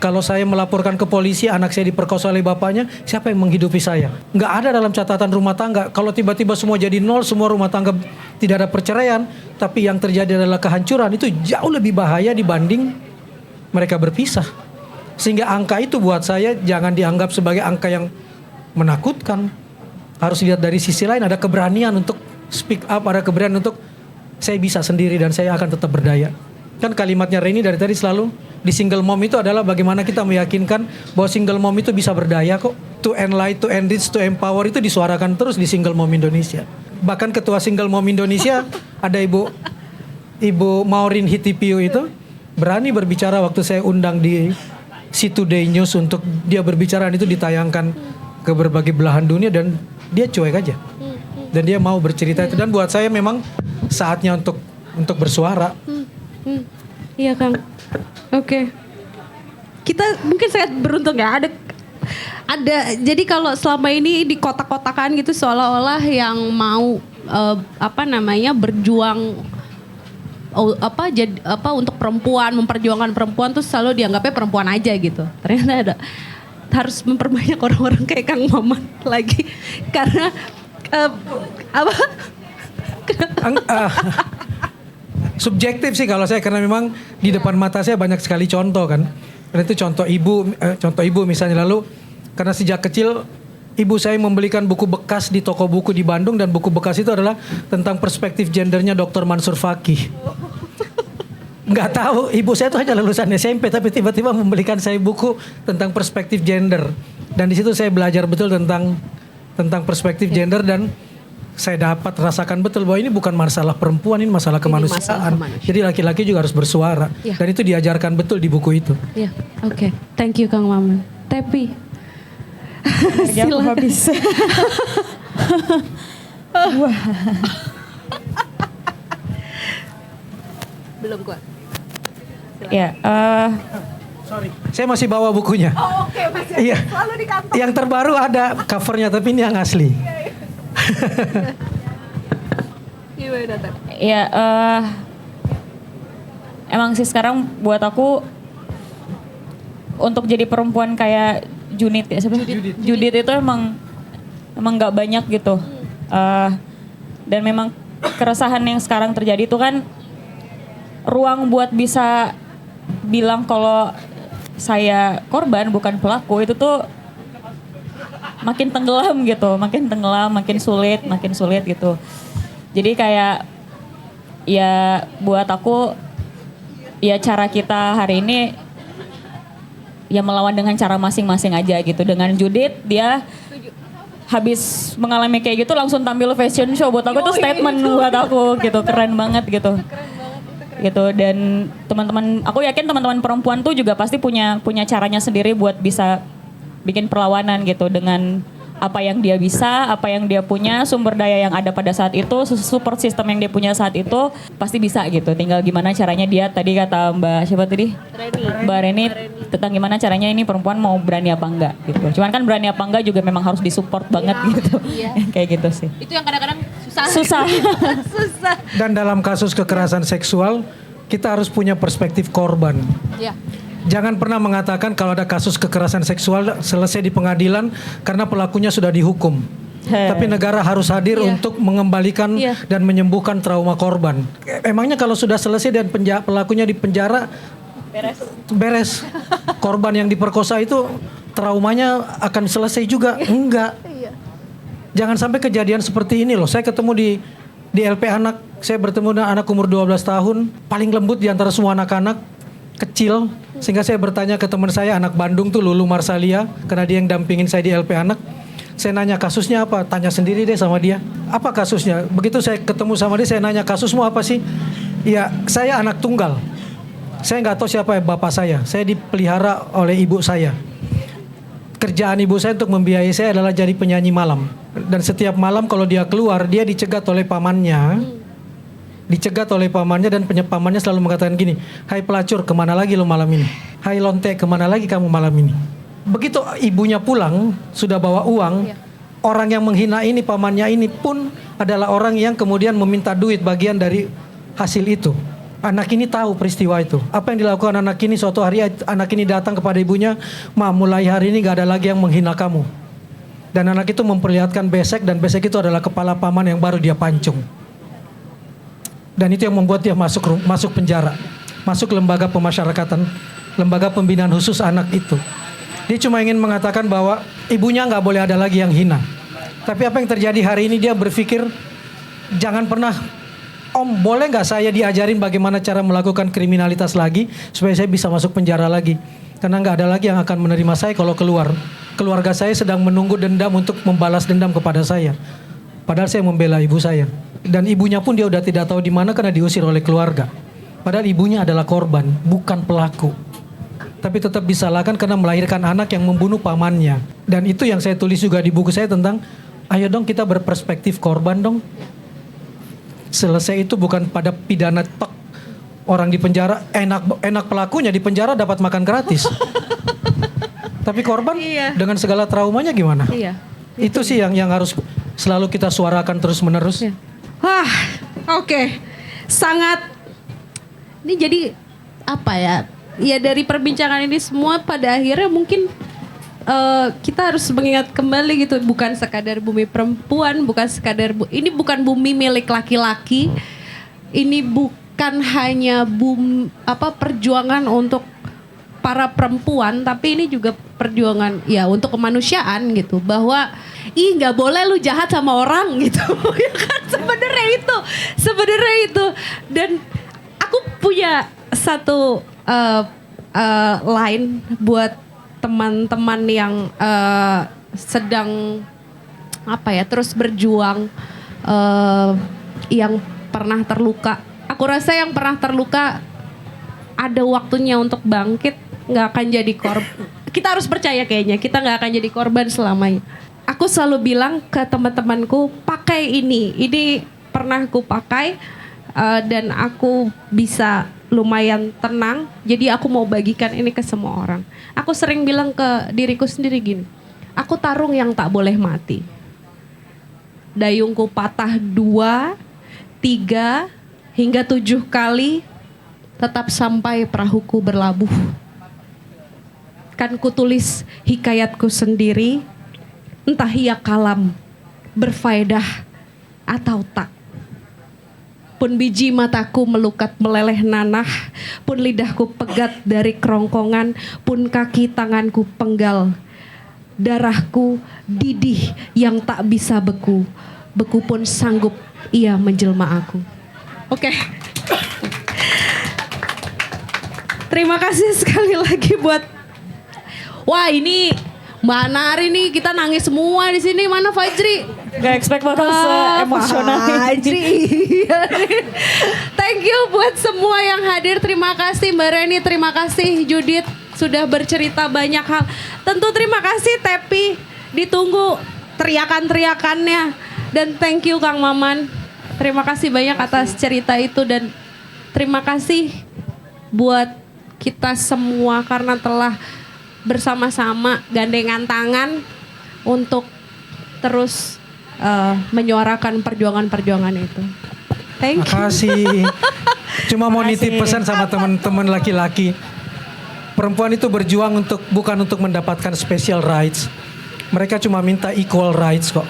Kalau saya melaporkan ke polisi anak saya diperkosa oleh bapaknya, siapa yang menghidupi saya? Nggak ada dalam catatan rumah tangga. Kalau tiba-tiba semua jadi nol, semua rumah tangga tidak ada perceraian, tapi yang terjadi adalah kehancuran, itu jauh lebih bahaya dibanding mereka berpisah. Sehingga angka itu buat saya jangan dianggap sebagai angka yang menakutkan. Harus lihat dari sisi lain, ada keberanian untuk speak up, ada keberanian untuk saya bisa sendiri dan saya akan tetap berdaya. Kan kalimatnya Reni dari tadi selalu di single mom itu adalah bagaimana kita meyakinkan bahwa single mom itu bisa berdaya kok. To enlighten, to enrich, to empower itu disuarakan terus di single mom Indonesia. Bahkan ketua single mom Indonesia ada Ibu Maureen Hitipio itu berani berbicara waktu saya undang di Si Today News untuk dia berbicara, itu ditayangkan ke berbagai belahan dunia dan dia cuek aja. Dan dia mau bercerita itu, dan buat saya memang saatnya untuk bersuara. Iya Kang. Oke. Kita mungkin sangat beruntung ya ada jadi kalau selama ini di kotak-kotakan gitu seolah-olah yang mau berjuang untuk perempuan, memperjuangkan perempuan tuh selalu dianggapnya perempuan aja gitu. Ternyata harus memperbanyak orang-orang kayak Kang Maman lagi karena subjektif sih kalau saya, karena memang di depan mata saya banyak sekali contoh kan. Dan itu contoh ibu misalnya, lalu karena sejak kecil ibu saya membelikan buku bekas di toko buku di Bandung, dan buku bekas itu adalah tentang perspektif gendernya Dr. Mansur Fakih. Nggak tahu, ibu saya tuh hanya lulusan SMP tapi tiba-tiba membelikan saya buku tentang perspektif gender. Dan di situ saya belajar betul tentang perspektif gender, dan saya dapat rasakan betul bahwa ini bukan masalah perempuan, ini masalah kemanusiaan. Jadi laki-laki juga harus bersuara. Ya. Dan itu diajarkan betul di buku itu. Ya, oke. Thank you Kang Maman. Tepi. Silakan. Habis. Wah. Belum kuat. Ya, Sorry, saya masih bawa bukunya. Oh oke, masih iya. selalu di kantong. Yang terbaru ada covernya, tapi ini yang asli. ya emang sih sekarang buat aku untuk jadi perempuan kayak Judith itu emang nggak banyak gitu. Dan memang keresahan yang sekarang terjadi itu kan ruang buat bisa bilang kalau saya korban bukan pelaku itu tuh makin tenggelam, makin sulit gitu. Jadi kayak ya buat aku ya cara kita hari ini ya melawan dengan cara masing-masing aja gitu. Dengan Judith dia habis mengalami kayak gitu langsung tampil fashion show, buat aku itu statement buat aku gitu, keren banget gitu. Dan teman-teman, aku yakin teman-teman perempuan tuh juga pasti punya caranya sendiri buat bisa bikin perlawanan gitu dengan apa yang dia bisa, apa yang dia punya, sumber daya yang ada pada saat itu, support system yang dia punya saat itu pasti bisa gitu. Tinggal gimana caranya dia, tadi kata Mbak siapa tadi? Mbak Reni tentang gimana caranya ini perempuan mau berani apa enggak gitu. Cuman kan berani apa enggak juga memang harus disupport banget gitu. Kayak gitu sih. Itu yang kadang-kadang susah. Susah. Dan dalam kasus kekerasan seksual kita harus punya perspektif korban. Iya. Jangan pernah mengatakan kalau ada kasus kekerasan seksual selesai di pengadilan karena pelakunya sudah dihukum. Tapi negara harus hadir untuk mengembalikan dan menyembuhkan trauma korban. Emangnya kalau sudah selesai dan pelakunya di penjara beres. Korban yang diperkosa itu traumanya akan selesai juga? Enggak. Jangan sampai kejadian seperti ini loh. Saya ketemu di LP anak, saya bertemu dengan anak umur 12 tahun, paling lembut di antara semua anak-anak, kecil. Sehingga saya bertanya ke teman saya anak Bandung tuh, Lulu Marsalia, karena dia yang dampingin saya di LP anak. Saya nanya kasusnya apa, tanya sendiri deh sama dia. Apa kasusnya? Begitu saya ketemu sama dia, saya nanya kasusmu apa sih? Ya saya anak tunggal. Saya nggak tahu siapa bapak saya. Saya dipelihara oleh ibu saya. Kerjaan ibu saya untuk membiayai saya adalah jadi penyanyi malam. Dan setiap malam kalau dia keluar, dia dicegat oleh pamannya. Dicegat oleh pamannya, dan pamannya selalu mengatakan gini, "Hai pelacur, kemana lagi lo malam ini? Hai lonte, kemana lagi kamu malam ini?" Begitu ibunya pulang, sudah bawa uang, orang yang menghina ini, pamannya ini pun adalah orang yang kemudian meminta duit bagian dari hasil itu. Anak ini tahu peristiwa itu. Apa yang dilakukan anak ini, suatu hari anak ini datang kepada ibunya, "Ma, mulai hari ini gak ada lagi yang menghina kamu." Dan anak itu memperlihatkan besek, dan besek itu adalah kepala paman yang baru dia pancung. Dan itu yang membuat dia masuk penjara, masuk lembaga pemasyarakatan, lembaga pembinaan khusus anak itu. Dia cuma ingin mengatakan bahwa ibunya nggak boleh ada lagi yang hina. Tapi apa yang terjadi hari ini, dia berpikir jangan pernah Om, boleh nggak saya diajarin bagaimana cara melakukan kriminalitas lagi supaya saya bisa masuk penjara lagi? Karena nggak ada lagi yang akan menerima saya kalau keluar. Keluarga saya sedang menunggu dendam untuk membalas dendam kepada saya. Padahal saya membela ibu saya. Dan ibunya pun dia udah tidak tahu di mana karena diusir oleh keluarga. Padahal ibunya adalah korban, bukan pelaku. Tapi tetap disalahkan karena melahirkan anak yang membunuh pamannya. Dan itu yang saya tulis juga di buku saya tentang, ayo dong kita berperspektif korban dong. Selesai itu bukan pada pidana tek. Orang di penjara, enak pelakunya di penjara dapat makan gratis. Tapi korban dengan segala traumanya gimana? Iya. Itu sih yang harus selalu kita suarakan terus menerus. Iya. Wah, oke. Sangat, ini jadi apa ya? Ya dari perbincangan ini semua pada akhirnya mungkin kita harus mengingat kembali gitu. Bukan sekadar bumi perempuan, bukan sekadar, ini bukan bumi milik laki-laki. Ini bukan hanya perjuangan untuk para perempuan, tapi ini juga perjuangan ya untuk kemanusiaan gitu, bahwa nggak boleh lu jahat sama orang gitu. Ya kan, sebenarnya itu dan aku punya satu line buat teman-teman yang sedang terus berjuang, yang pernah terluka. Aku rasa yang pernah terluka ada waktunya untuk bangkit, nggak akan jadi korban. Kita harus percaya kayaknya, kita nggak akan jadi korban selamanya. Aku selalu bilang ke teman-temanku, pakai ini pernah aku pakai dan aku bisa lumayan tenang. Jadi aku mau bagikan ini ke semua orang. Aku sering bilang ke diriku sendiri gini, aku tarung yang tak boleh mati. Dayungku patah 2, 3, hingga 7 kali, tetap sampai perahuku berlabuh. Kan kutulis hikayatku sendiri, entah ia kalam, berfaedah atau tak. Pun biji mataku melukat meleleh nanah, pun lidahku pegat dari kerongkongan, pun kaki tanganku penggal. Darahku didih yang tak bisa beku, beku pun sanggup ia menjelma aku. Oke. Terima kasih sekali lagi buat, wah ini Mbak Nari nih, kita nangis semua di sini. Mana Fajri? Gak expect bakal se-emosional Fajri. Thank you buat semua yang hadir. Terima kasih Mbak Reni, terima kasih Judith sudah bercerita banyak hal. Tentu terima kasih Tepi, ditunggu teriakan-teriakannya. Dan thank you Kang Maman. Terima kasih banyak atas cerita itu dan terima kasih buat kita semua karena telah bersama-sama gandengan tangan untuk terus menyuarakan perjuangan-perjuangan itu. Thank you. Makasih. Cuma mau nitip pesan sama teman-teman laki-laki. Perempuan itu berjuang bukan untuk mendapatkan special rights. Mereka cuma minta equal rights kok.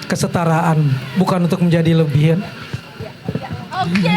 Kesetaraan, bukan untuk menjadi lebihan. Oke.